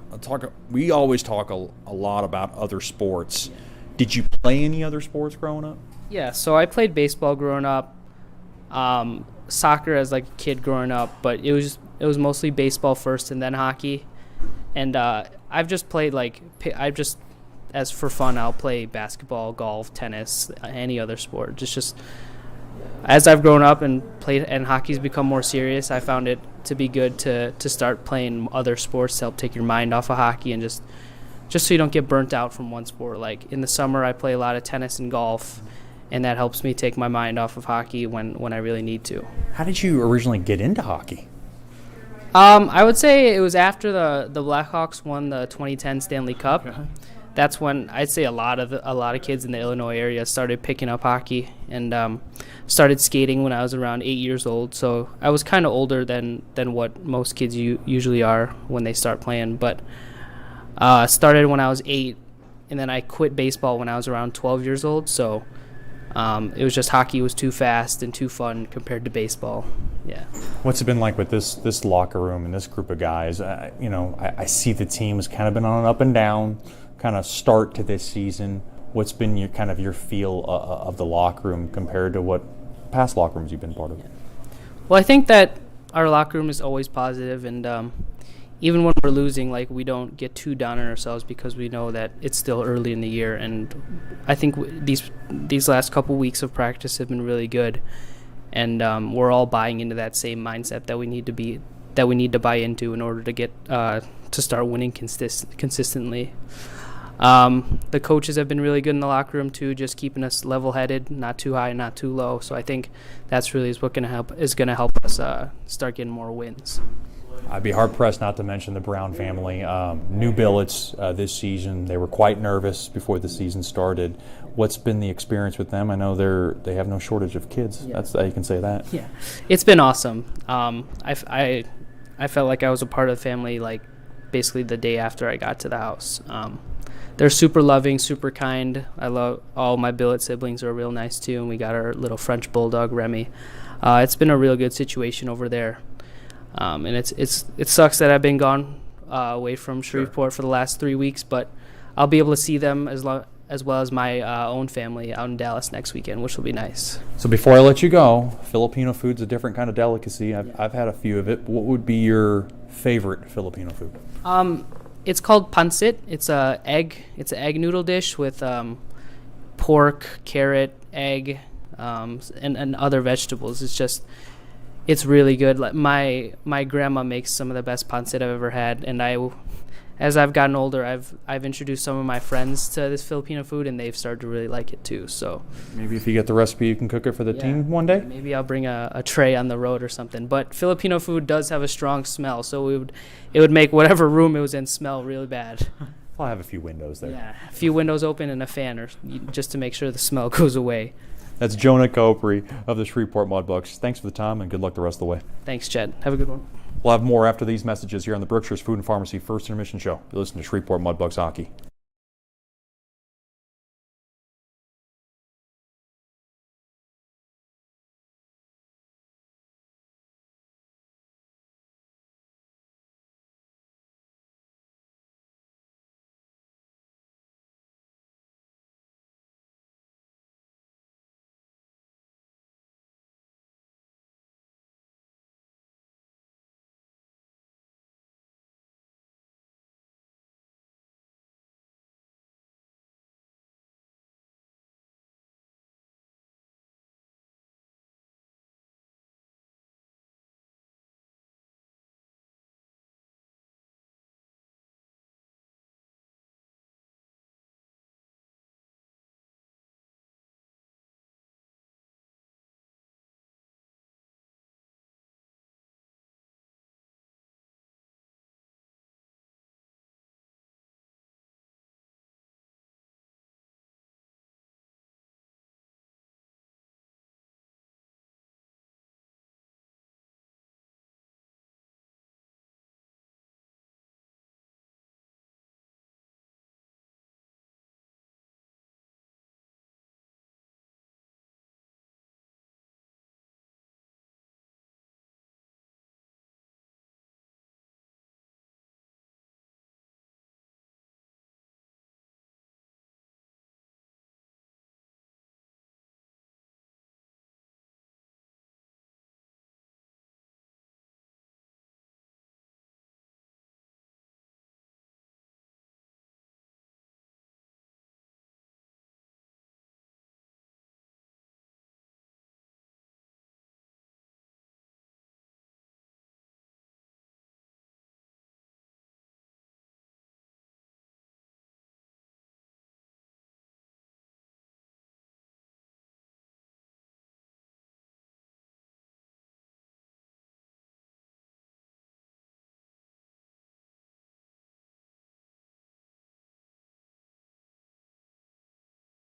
we always talk a lot about other sports. Did you play any other sports growing up? Yeah, so I played baseball growing up, soccer as like a kid growing up, but it was mostly baseball first and then hockey. And I've just played as for fun, I'll play basketball, golf, tennis, any other sport. Just as I've grown up and played and hockey's become more serious, I found it to be good to start playing other sports to help take your mind off of hockey and just so you don't get burnt out from one sport. Like in the summer, I play a lot of tennis and golf, and that helps me take my mind off of hockey when I really need to. How did you originally get into hockey? I would say it was after the Blackhawks won the 2010 Stanley Cup. Uh-huh. That's when I'd say a lot of kids in the Illinois area started picking up hockey and started skating when I was around 8 years old. So I was kind of older than what most kids usually are when they start playing. But started when I was 8, and then I quit baseball when I was around 12 years old. So it was just hockey was too fast and too fun compared to baseball. Yeah. What's it been like with this locker room and this group of guys? I see the team has kind of been on an up and down kind of start to this season. What's been your feel of the locker room compared to what past locker rooms you've been part of? Well, I think that our locker room is always positive, and even when we're losing, like, we don't get too down on ourselves because we know that it's still early in the year. And I think these last couple weeks of practice have been really good, and we're all buying into that same mindset that we need to buy into in order to get to start winning consistently. The coaches have been really good in the locker room too, just keeping us level-headed, not too high, not too low. So I think that's really is going to help us start getting more wins. I'd be hard-pressed not to mention the Brown family. New billets this season. They were quite nervous before the season started. What's been the experience with them? I know they have no shortage of kids. Yeah. That's you can say that. Yeah, it's been awesome. I felt like I was a part of the family, like, basically the day after I got to the house. They're super loving, super kind. I love all my billet siblings are real nice too, and we got our little French bulldog Remy. It's been a real good situation over there, and it sucks that I've been gone away from Shreveport for the last 3 weeks, but I'll be able to see them as well as my own family out in Dallas next weekend, which will be nice. So before I let you go, Filipino food's a different kind of delicacy. I've had a few of it. What would be your favorite Filipino food? It's called pancit. It's an egg noodle dish with pork, carrot, egg, and other vegetables. It's really good. Like my grandma makes some of the best pancit I've ever had, and as I've gotten older, I've introduced some of my friends to this Filipino food, and they've started to really like it too. So maybe if you get the recipe, you can cook it for the team one day. Maybe I'll bring a tray on the road or something. But Filipino food does have a strong smell, so it would make whatever room it was in smell really bad. I'll have a few windows there. Yeah, a few windows open and a fan, just to make sure the smell goes away. That's Jonah Copri of the Shreveport Mudbugs. Thanks for the time, and good luck the rest of the way. Thanks, Chet. Have a good one. We'll have more after these messages here on the Berkshire's Food and Pharmacy First Intermission Show. You listen to Shreveport Mudbugs Hockey.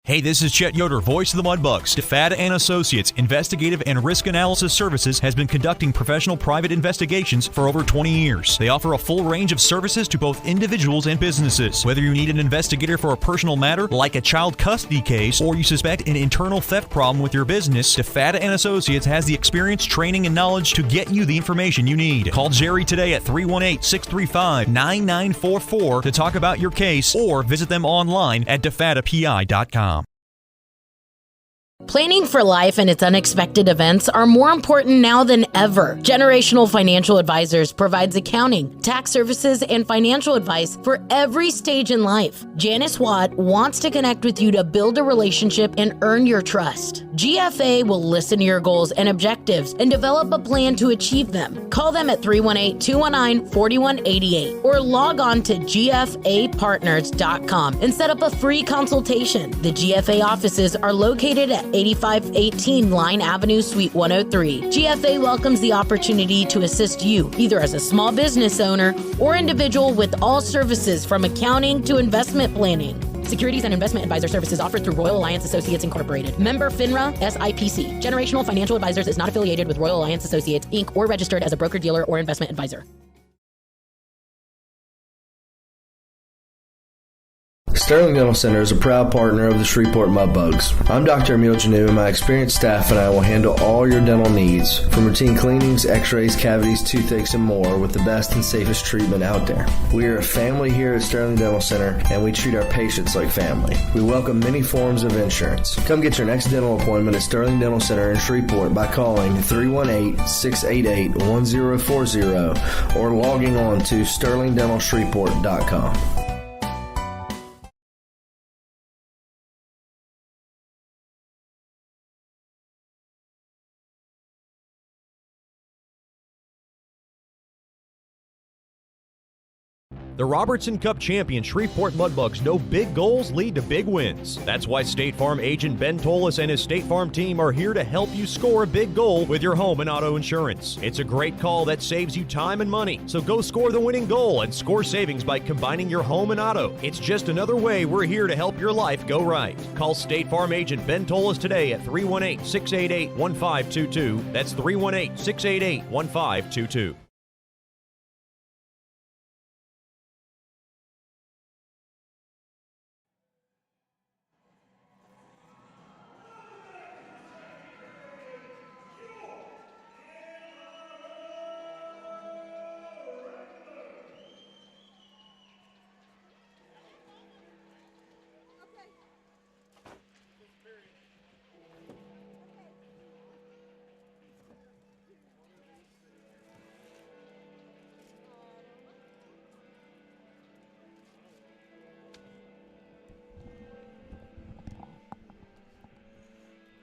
Hey, this is Chet Yoder, voice of the Mudbugs. DeFada and Associates Investigative and Risk Analysis Services has been conducting professional private investigations for over 20 years. They offer a full range of services to both individuals and businesses. Whether you need an investigator for a personal matter like a child custody case or you suspect an internal theft problem with your business, DeFada and Associates has the experience, training, and knowledge to get you the information you need. Call Jerry today at 318-635-9944 to talk about your case or visit them online at defadapi.com. Planning for life and its unexpected events are more important now than ever. Generational Financial Advisors provides accounting, tax services, and financial advice for every stage in life. Janice Watt wants to connect with you to build a relationship and earn your trust. GFA will listen to your goals and objectives and develop a plan to achieve them. Call them at 318-219-4188 or log on to gfapartners.com and set up a free consultation. The GFA offices are located at 8518 Line Avenue, Suite 103. GFA welcomes the opportunity to assist you, either as a small business owner or individual, with all services from accounting to investment planning. Securities and investment advisor services offered through Royal Alliance Associates Incorporated. Member FINRA SIPC. Generational Financial Advisors is not affiliated with Royal Alliance Associates, Inc. or registered as a broker-dealer or investment advisor. Sterling Dental Center is a proud partner of the Shreveport Mudbugs. I'm Dr. Emil Janu, and my experienced staff and I will handle all your dental needs, from routine cleanings, x-rays, cavities, toothaches, and more, with the best and safest treatment out there. We are a family here at Sterling Dental Center, and we treat our patients like family. We welcome many forms of insurance. Come get your next dental appointment at Sterling Dental Center in Shreveport by calling 318-688-1040 or logging on to sterlingdentalshreveport.com. The Robertson Cup champion Shreveport Mudbugs know big goals lead to big wins. That's why State Farm agent Ben Tolis and his State Farm team are here to help you score a big goal with your home and auto insurance. It's a great call that saves you time and money. So go score the winning goal and score savings by combining your home and auto. It's just another way we're here to help your life go right. Call State Farm agent Ben Tolis today at 318-688-1522. That's 318-688-1522.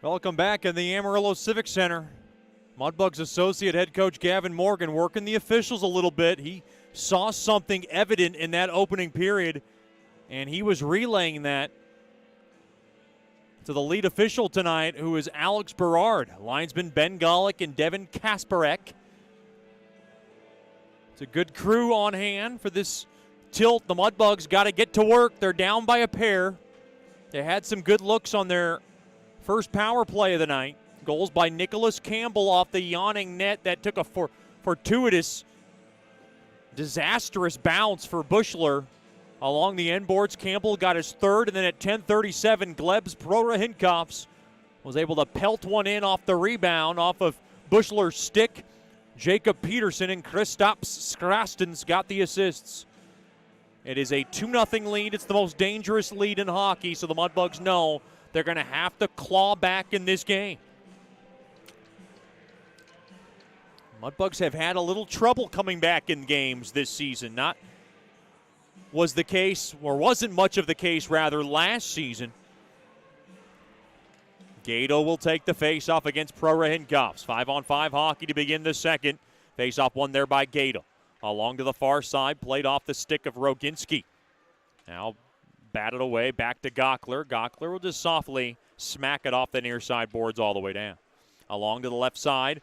Welcome back in the Amarillo Civic Center. Mudbugs associate head coach Gavin Morgan working the officials a little bit. He saw something evident in that opening period, and he was relaying that to the lead official tonight, who is Alex Berard. Linesman Ben Golick and Devin Kasparek. It's a good crew on hand for this tilt. The Mudbugs got to get to work. They're down by a pair. They had some good looks on their first power play of the night. Goals by Nicholas Campbell off the yawning net that took a fortuitous, disastrous bounce for Bushler along the end boards. Campbell got his third, and then at 10:37, Gleb's Prorahinkoffs was able to pelt one in off the rebound off of Bushler's stick. Jacob Peterson and Kristaps Skrastens got the assists. It is a 2-0 lead. It's the most dangerous lead in hockey, so the Mudbugs know they're going to have to claw back in this game. Mudbugs have had a little trouble coming back in games this season. Not was the case, or wasn't much of the case, rather, last season. Gato will take the face-off against Prorahinkoffs. 5-on-5 hockey to begin the second. Face-off won there by Gato. Along to the far side, played off the stick of Roginski. Now batted away, back to Gockler. Gockler will just softly smack it off the near side boards all the way down. Along to the left side.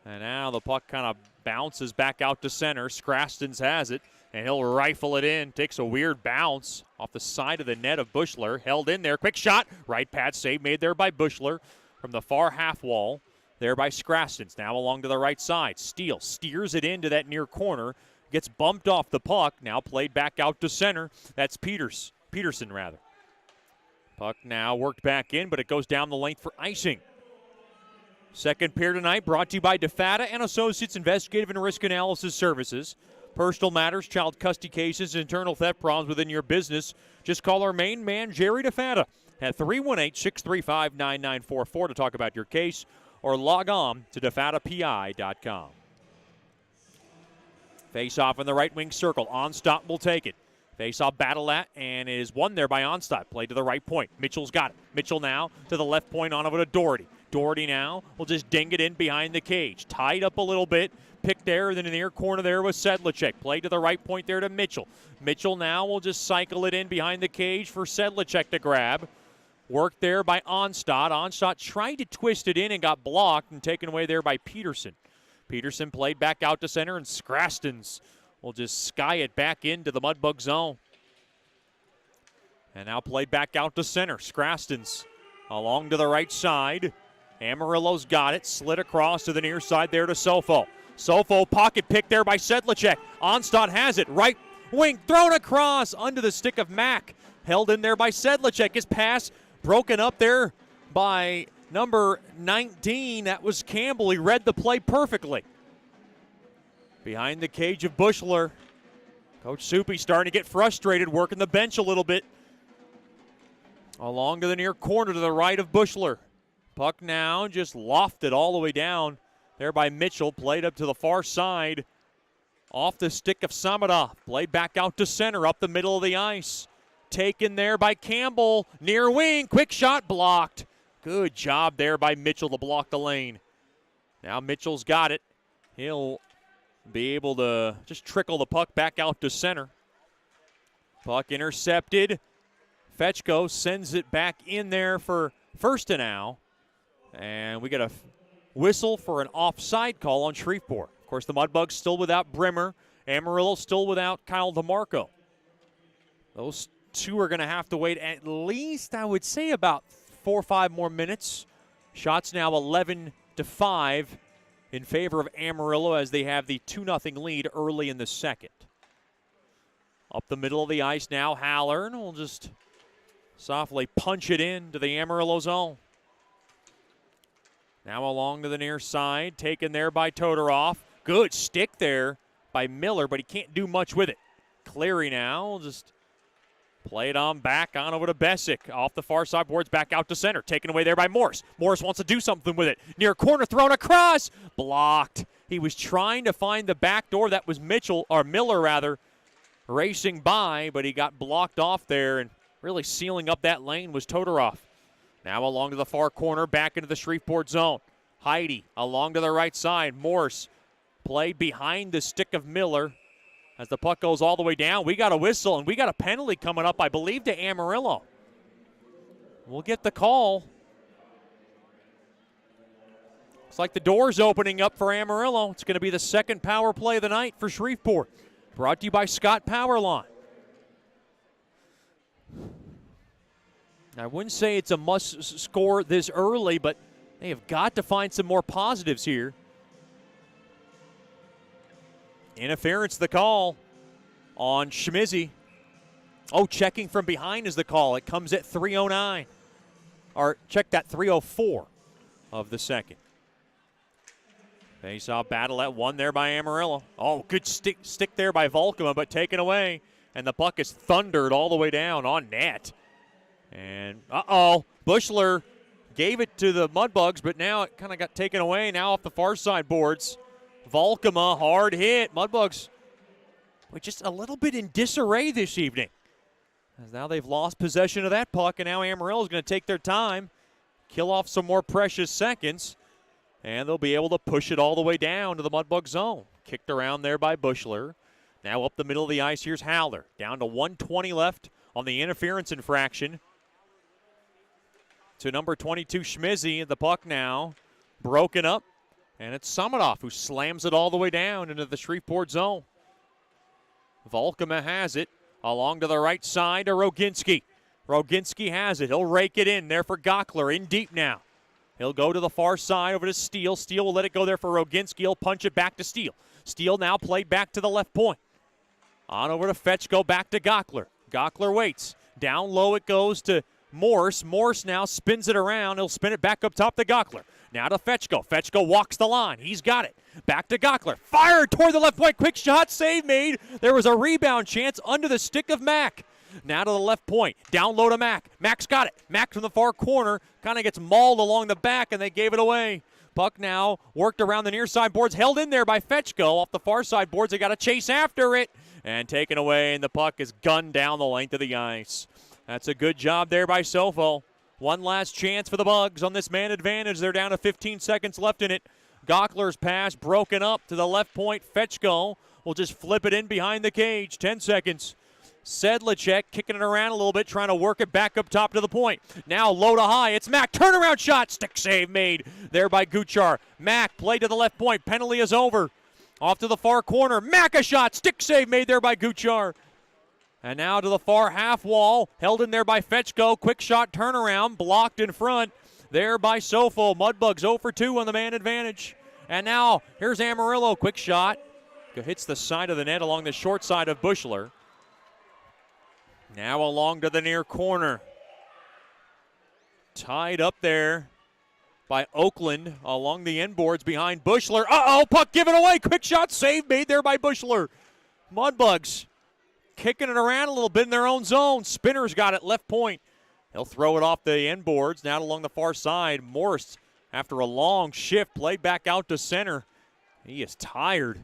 And now the puck kind of bounces back out to center. Skrastens has it. And he'll rifle it in. Takes a weird bounce off the side of the net of Bushler. Held in there. Quick shot. Right pad save made there by Bushler from the far half wall. There by Scrastons. Now along to the right side. Steele steers it into that near corner. Gets bumped off the puck. Now played back out to center. That's Peterson. Puck now worked back in, but it goes down the length for icing. Second pair tonight brought to you by DeFata and Associates Investigative and Risk Analysis Services. Personal matters, child custody cases, internal theft problems within your business. Just call our main man, Jerry DeFata, at 318-635-9944 to talk about your case, or log on to defatapi.com. Face-off in the right wing circle. Onstadt will take it. Face-off battle at, and it is won there by Onstadt. Play to the right point. Mitchell's got it. Mitchell now to the left point on over to Doherty. Doherty now will just ding it in behind the cage. Tied up a little bit. Picked there, then in the near corner there was Sedlacek. Play to the right point there to Mitchell. Mitchell now will just cycle it in behind the cage for Sedlacek to grab. Worked there by Onstadt. Onstadt tried to twist it in and got blocked and taken away there by Peterson. Peterson played back out to center, and Scrastons will just sky it back into the Mudbug zone. And now played back out to center. Scrastons along to the right side. Amarillo's got it. Slid across to the near side there to Sofo. Sofo pocket pick there by Sedlacek. Onstadt has it. Right wing thrown across under the stick of Mack. Held in there by Sedlacek. His pass broken up there by number 19. That was Campbell. He read the play perfectly. Behind the cage of Bushler. Coach Soupy starting to get frustrated, working the bench a little bit. Along to the near corner to the right of Bushler. Puck now just lofted all the way down there by Mitchell. Played up to the far side. Off the stick of Samadov. Played back out to center, up the middle of the ice. Taken there by Campbell. Near wing. Quick shot blocked. Good job there by Mitchell to block the lane. Now Mitchell's got it. He'll be able to just trickle the puck back out to center. Puck intercepted. Fetchko sends it back in there for first and now. And we get a whistle for an offside call on Shreveport. Of course, the Mudbugs still without Brimmer. Amarillo still without Kyle DeMarco. Those two are going to have to wait at least, I would say, about 4 or 5 more minutes. Shots now 11-5 in favor of Amarillo as they have the 2-0 lead early in the second. Up the middle of the ice now, Hallern will just softly punch it in to the Amarillo zone. Now along to the near side, taken there by Todorov. Good stick there by Miller, but he can't do much with it. Cleary now will just play it on back on over to Besic. Off the far side boards, back out to center. Taken away there by Morris. Morris wants to do something with it. Near corner, thrown across. Blocked. He was trying to find the back door. That was Miller, racing by, but he got blocked off there, and really sealing up that lane was Todorov. Now along to the far corner, back into the Shreveport zone. Heidi along to the right side. Morse played behind the stick of Miller. As the puck goes all the way down, we got a whistle, and we got a penalty coming up, I believe, to Amarillo. We'll get the call. Looks like the door's opening up for Amarillo. It's going to be the second power play of the night for Shreveport. Brought to you by Scott Powerline. I wouldn't say it's a must score this early, but they have got to find some more positives here. Interference the call on Schmizzy. Oh, checking from behind is the call. It comes at 3:09. Or check that, 3:04 of the second. Face-off battle at one there by Amarillo. Oh, good stick there by Volkema, but taken away. And the puck is thundered all the way down on net. And, Bushler gave it to the Mudbugs, but now it kind of got taken away. Now off the far side boards. Volkema, hard hit. Mudbugs were just a little bit in disarray this evening. As now they've lost possession of that puck, and now Amarillo is going to take their time, kill off some more precious seconds, and they'll be able to push it all the way down to the Mudbug zone. Kicked around there by Bushler. Now up the middle of the ice, here's Haller. Down to 1:20 left on the interference infraction. To number 22, Schmizzy. The puck now broken up. And it's Samadov who slams it all the way down into the Shreveport zone. Volkema has it. Along to the right side to Roginski. Roginski has it. He'll rake it in there for Gockler. In deep now. He'll go to the far side over to Steele. Steele will let it go there for Roginski. He'll punch it back to Steele. Steele now played back to the left point. On over to Fetchko, back to Gockler. Gockler waits. Down low it goes to Morse. Morse now spins it around. He'll spin it back up top to Gockler. Now to Fetchko. Fetchko walks the line. He's got it. Back to Gockler. Fired toward the left point. Quick shot. Save made. There was a rebound chance under the stick of Mack. Now to the left point. Down low to Mack. Mack's got it. Mack from the far corner. Kind of gets mauled along the back, and they gave it away. Puck now worked around the near side boards. Held in there by Fetchko. Off the far side boards. They got to chase after it. And taken away, and the puck is gunned down the length of the ice. That's a good job there by Sofo. One last chance for the Bugs on this man advantage. They're down to 15 seconds left in it. Gockler's pass broken up to the left point. Fetchko will just flip it in behind the cage. 10 seconds. Sedlacek kicking it around a little bit, trying to work it back up top to the point. Now low to high. It's Mack. Turnaround shot. Stick save made there by Guchar. Mack played to the left point. Penalty is over. Off to the far corner. Mack a shot. Stick save made there by Guchar. And now to the far half wall. Held in there by Fetchko. Quick shot turnaround. Blocked in front there by Sofo. Mudbugs 0 for 2 on the man advantage. And now here's Amarillo. Quick shot. Hits the side of the net along the short side of Bushler. Now along to the near corner. Tied up there by Oakland along the inboards behind Bushler. Uh-oh, puck given away. Quick shot save made there by Bushler. Mudbugs kicking it around a little bit in their own zone. Spinner's got it left point. He'll throw it off the inboards. Now along the far side. Morse, after a long shift, played back out to center. He is tired.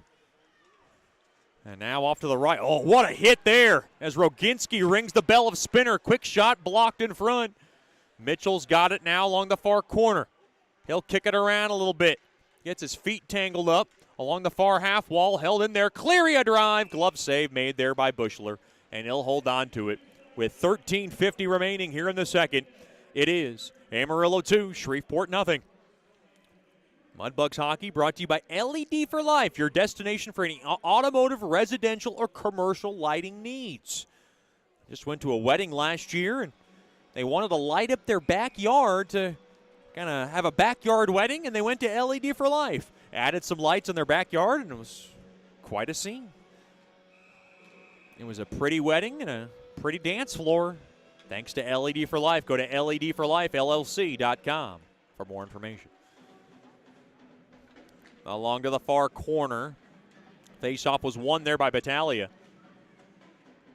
And now off to the right. Oh, what a hit there as Roginski rings the bell of Spinner. Quick shot blocked in front. Mitchell's got it now along the far corner. He'll kick it around a little bit. Gets his feet tangled up along the far half wall. Held in there. Cleary a drive. Glove save made there by Bushler. And he'll hold on to it. With 13:50 remaining here in the second, it is Amarillo 2, Shreveport nothing. Mudbugs hockey brought to you by LED for Life, your destination for any automotive, residential, or commercial lighting needs. Just went to a wedding last year, and they wanted to light up their backyard to kind of have a backyard wedding, and they went to LED for Life. Added some lights in their backyard, and it was quite a scene. It was a pretty wedding and a pretty dance floor. Thanks to LED for Life. Go to ledforlifellc.com for more information. Along to the far corner. Face-off was won there by Battaglia.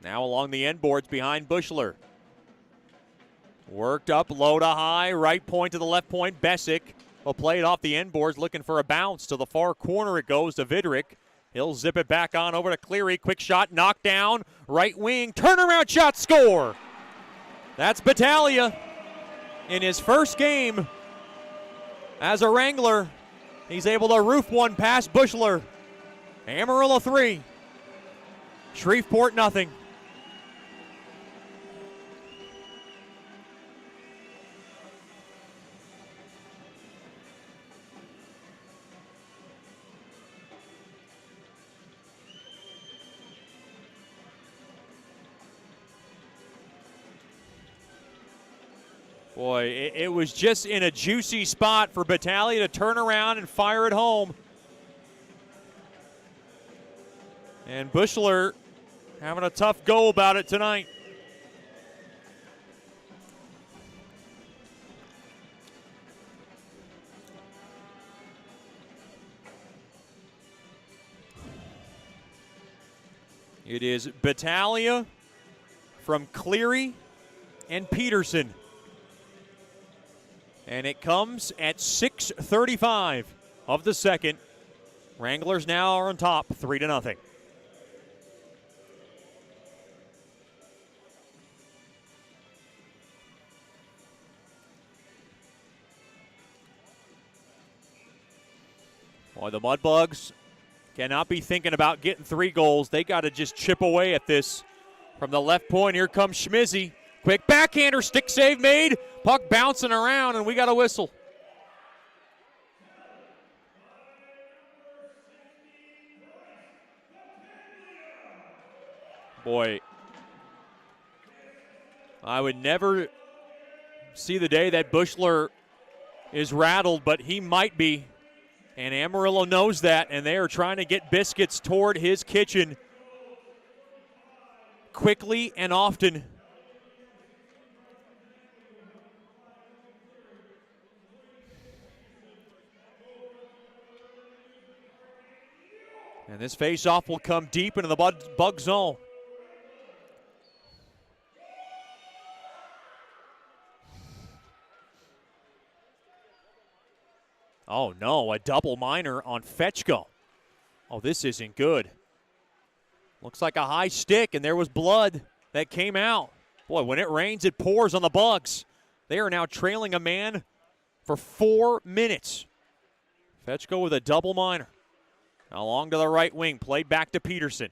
Now along the end boards behind Bushler. Worked up low to high. Right point to the left point. Besic will play it off the end boards, looking for a bounce. To the far corner it goes to Vidrick. He'll zip it back on over to Cleary. Quick shot, knocked down. Right wing, turnaround shot, score. That's Battaglia in his first game as a Wrangler. He's able to roof one past Bushler. Amarillo 3, Shreveport nothing. Boy, it was just in a juicy spot for Battaglia to turn around and fire it home. And Bushler having a tough go about it tonight. It is Battaglia from Cleary and Peterson. And it comes at 6:35 of the second. Wranglers now are on top, 3-0. Boy, the Mudbugs cannot be thinking about getting 3 goals. They got to just chip away at this. From the left point, here comes Schmizzy. Quick backhander, stick save made. Puck bouncing around, and we got a whistle. Boy, I would never see the day that Bushler is rattled, but he might be. And Amarillo knows that, and they are trying to get biscuits toward his kitchen quickly and often. And this face-off will come deep into the bug zone. Oh, no, a double minor on Fetchko. Oh, this isn't good. Looks like a high stick, and there was blood that came out. Boy, when it rains, it pours on the Bugs. They are now trailing a man for 4 minutes. Fetchko with a double minor. Now along to the right wing, played back to Peterson.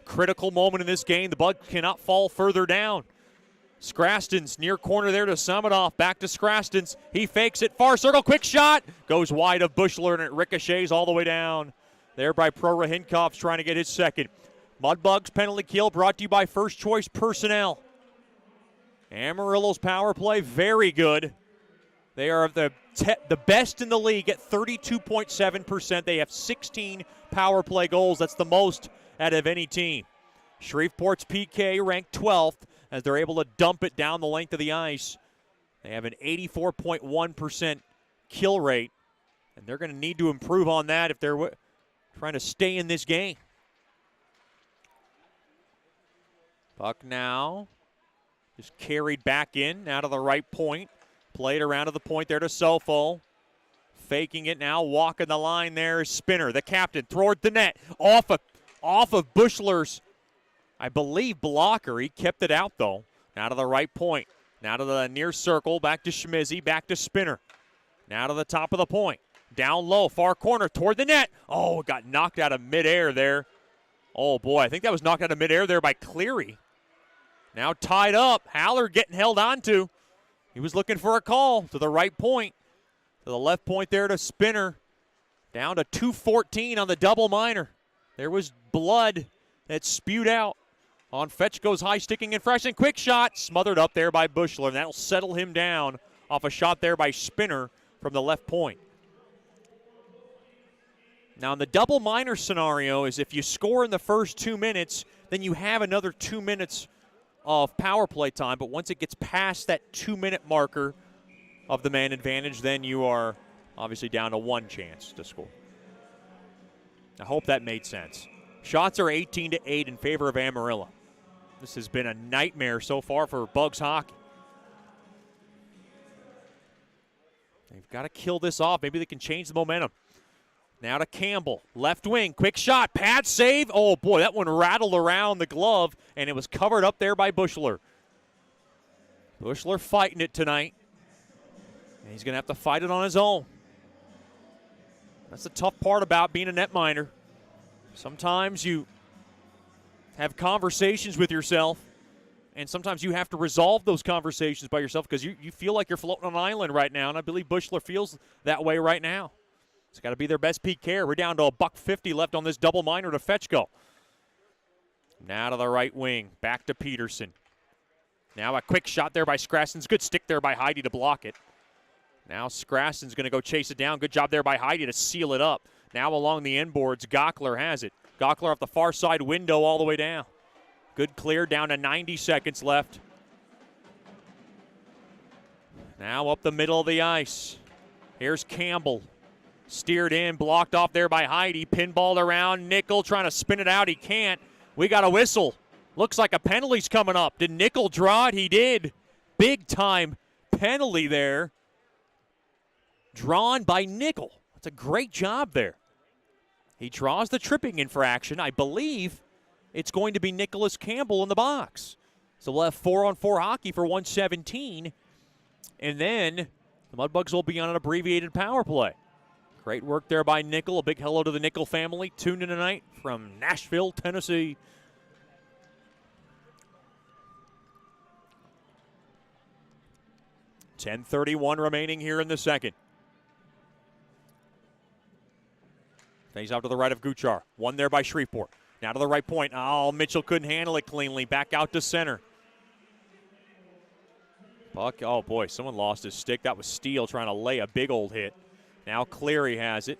Critical moment in this game. The Bugs cannot fall further down. Scraston's near corner there to Samadov. Back to Scraston's. He fakes it. Far circle. Quick shot. Goes wide of Bushler, and it ricochets all the way down. There by Prorohinkov's trying to get his second. Mudbugs penalty kill brought to you by First Choice Personnel. Amarillo's power play, very good. They are the best in the league at 32.7%. They have 16 power play goals. That's the most out of any team. Shreveport's PK ranked 12th as they're able to dump it down the length of the ice. They have an 84.1% kill rate, and they're going to need to improve on that if they're trying to stay in this game. Puck now just carried back in, out of the right point. Played around to the point there to Sofo. Faking it now, walking the line there is Spinner, the captain, toward the net. Off of Bushler's, I believe, blocker. He kept it out, though. Now to the right point. Now to the near circle, back to Schmizzy, back to Spinner. Now to the top of the point. Down low, far corner, toward the net. Oh, it got knocked out of midair there. Oh, boy, I think that was knocked out of midair there by Cleary. Now tied up. Haller getting held onto. He was looking for a call to the right point. To the left point there to Spinner. Down to 2:14 on the double minor. There was blood that spewed out on Fetchko's high sticking infraction. Quick shot smothered up there by Bushler, and that'll settle him down off a shot there by Spinner from the left point. Now, in the double minor scenario is if you score in the first 2 minutes, then you have another 2 minutes of power play time. But once it gets past that 2-minute marker of the man advantage, then you are obviously down to one chance to score. I hope that made sense. Shots are 18-8 in favor of Amarillo. This has been a nightmare so far for Bugs hockey. They've got to kill this off. Maybe they can change the momentum. Now to Campbell, left wing, quick shot, pad save. Oh boy, that one rattled around the glove, and it was covered up there by Bushler. Bushler fighting it tonight, and he's going to have to fight it on his own. That's the tough part about being a netminder. Sometimes you have conversations with yourself, and sometimes you have to resolve those conversations by yourself because you feel like you're floating on an island right now, and I believe Bushler feels that way right now. It's got to be their best PK. We're down to $1.50 left on this double minor to Fetchko. Now to the right wing, back to Peterson. Now a quick shot there by Scraston's. Good stick there by Heidi to block it. Now Scraston's going to go chase it down. Good job there by Heidi to seal it up. Now along the inboards, Gockler has it. Gockler off the far side window all the way down. Good clear, down to 90 seconds left. Now up the middle of the ice. Here's Campbell. Steered in, blocked off there by Heidi. Pinballed around. Nickel trying to spin it out. He can't. We got a whistle. Looks like a penalty's coming up. Did Nickel draw it? He did. Big time penalty there. Drawn by Nickel. That's a great job there. He draws the tripping infraction. I believe it's going to be Nicholas Campbell in the box. So we'll have 4-on-4 hockey for 117. And then the Mudbugs will be on an abbreviated power play. Great work there by Nickel. A big hello to the Nickel family tuned in tonight from Nashville, Tennessee. .10:31 remaining here in the second. Face out to the right of Guchar. One there by Shreveport. Now to the right point. Oh, Mitchell couldn't handle it cleanly. Back out to center. Puck, oh boy, someone lost his stick. That was Steele trying to lay a big old hit. Now Cleary has it.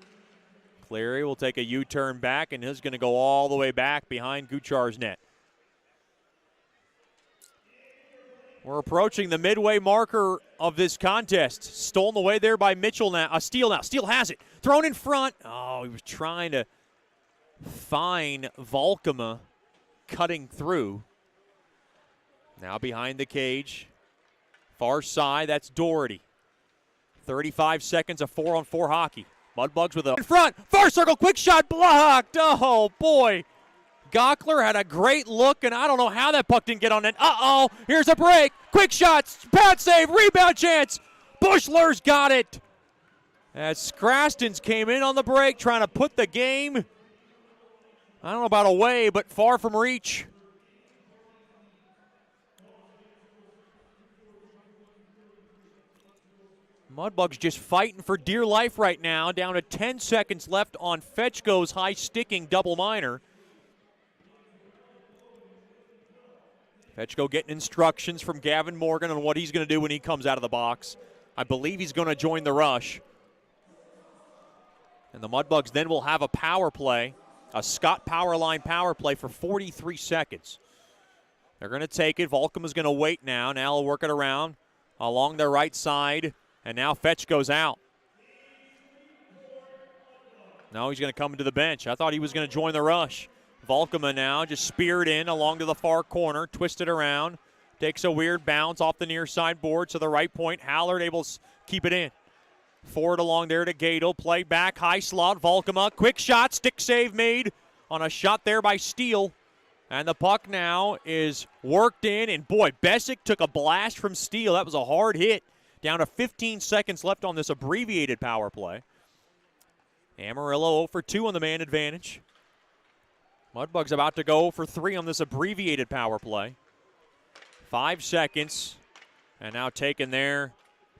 Cleary will take a U-turn back, and he's going to go all the way back behind Guchar's net. We're approaching the midway marker of this contest. Stolen away there by Mitchell now. Steele now. Steele has it. Thrown in front. Oh, he was trying to find Volkema cutting through. Now behind the cage. Far side, that's Doherty. 35 seconds of 4-on-4 hockey. Mudbugs with a in front. Far circle, quick shot, blocked. Oh, boy. Gockler had a great look, and I don't know how that puck didn't get on it. Uh-oh, here's a break. Quick shots, pad save, rebound chance. Bushler's got it. As Scrastons came in on the break, trying to put the game, I don't know about away, but far from reach. Mudbugs just fighting for dear life right now. Down to 10 seconds left on Fetchko's high-sticking double minor. Fetchko getting instructions from Gavin Morgan on what he's going to do when he comes out of the box. I believe he's going to join the rush. And the Mudbugs then will have a power play, a Scott Powerline power play for 43 seconds. They're going to take it. Volcom is going to wait now. Now he'll work it around along their right side. And now Fetch goes out. No, he's going to come into the bench. I thought he was going to join the rush. Volkema now just speared in along to the far corner, twisted around, takes a weird bounce off the near side board to the right point. Hallard able to keep it in. Forward along there to Gadel. Play back, high slot. Volkema, quick shot, stick save made on a shot there by Steele. And the puck now is worked in, and boy, Bessick took a blast from Steele. That was a hard hit. Down to 15 seconds left on this abbreviated power play. Amarillo 0 for 2 on the man advantage. Mudbugs about to go 0 for 3 on this abbreviated power play. 5 seconds, and now taken there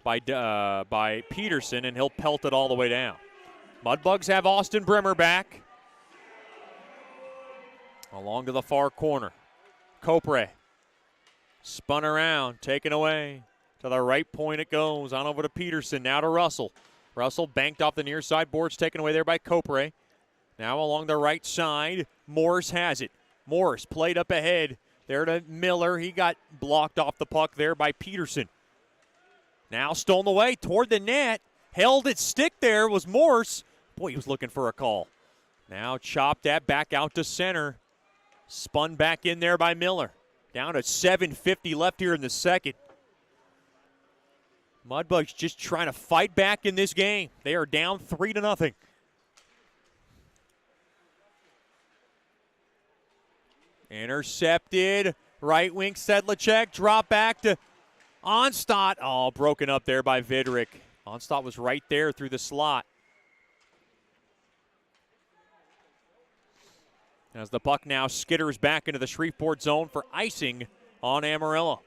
by Peterson, and he'll pelt it all the way down. Mudbugs have Austin Brimmer back. Along to the far corner. Copre spun around, taken away. To the right point it goes. On over to Peterson. Now to Russell. Russell banked off the near side boards, taken away there by Copre. Now along the right side, Morris has it. Morris played up ahead. There to Miller. He got blocked off the puck there by Peterson. Now stolen away toward the net. Held its stick there was Morse. Boy, he was looking for a call. Now chopped that back out to center. Spun back in there by Miller. Down to 7:50 left here in the second. Mudbugs just trying to fight back in this game. They are down 3-0. Intercepted. Right wing Sedlacek. Drop back to Onstadt. Oh, broken up there by Vidrick. Onstadt was right there through the slot. As the puck now skitters back into the Shreveport zone for icing on Amarillo.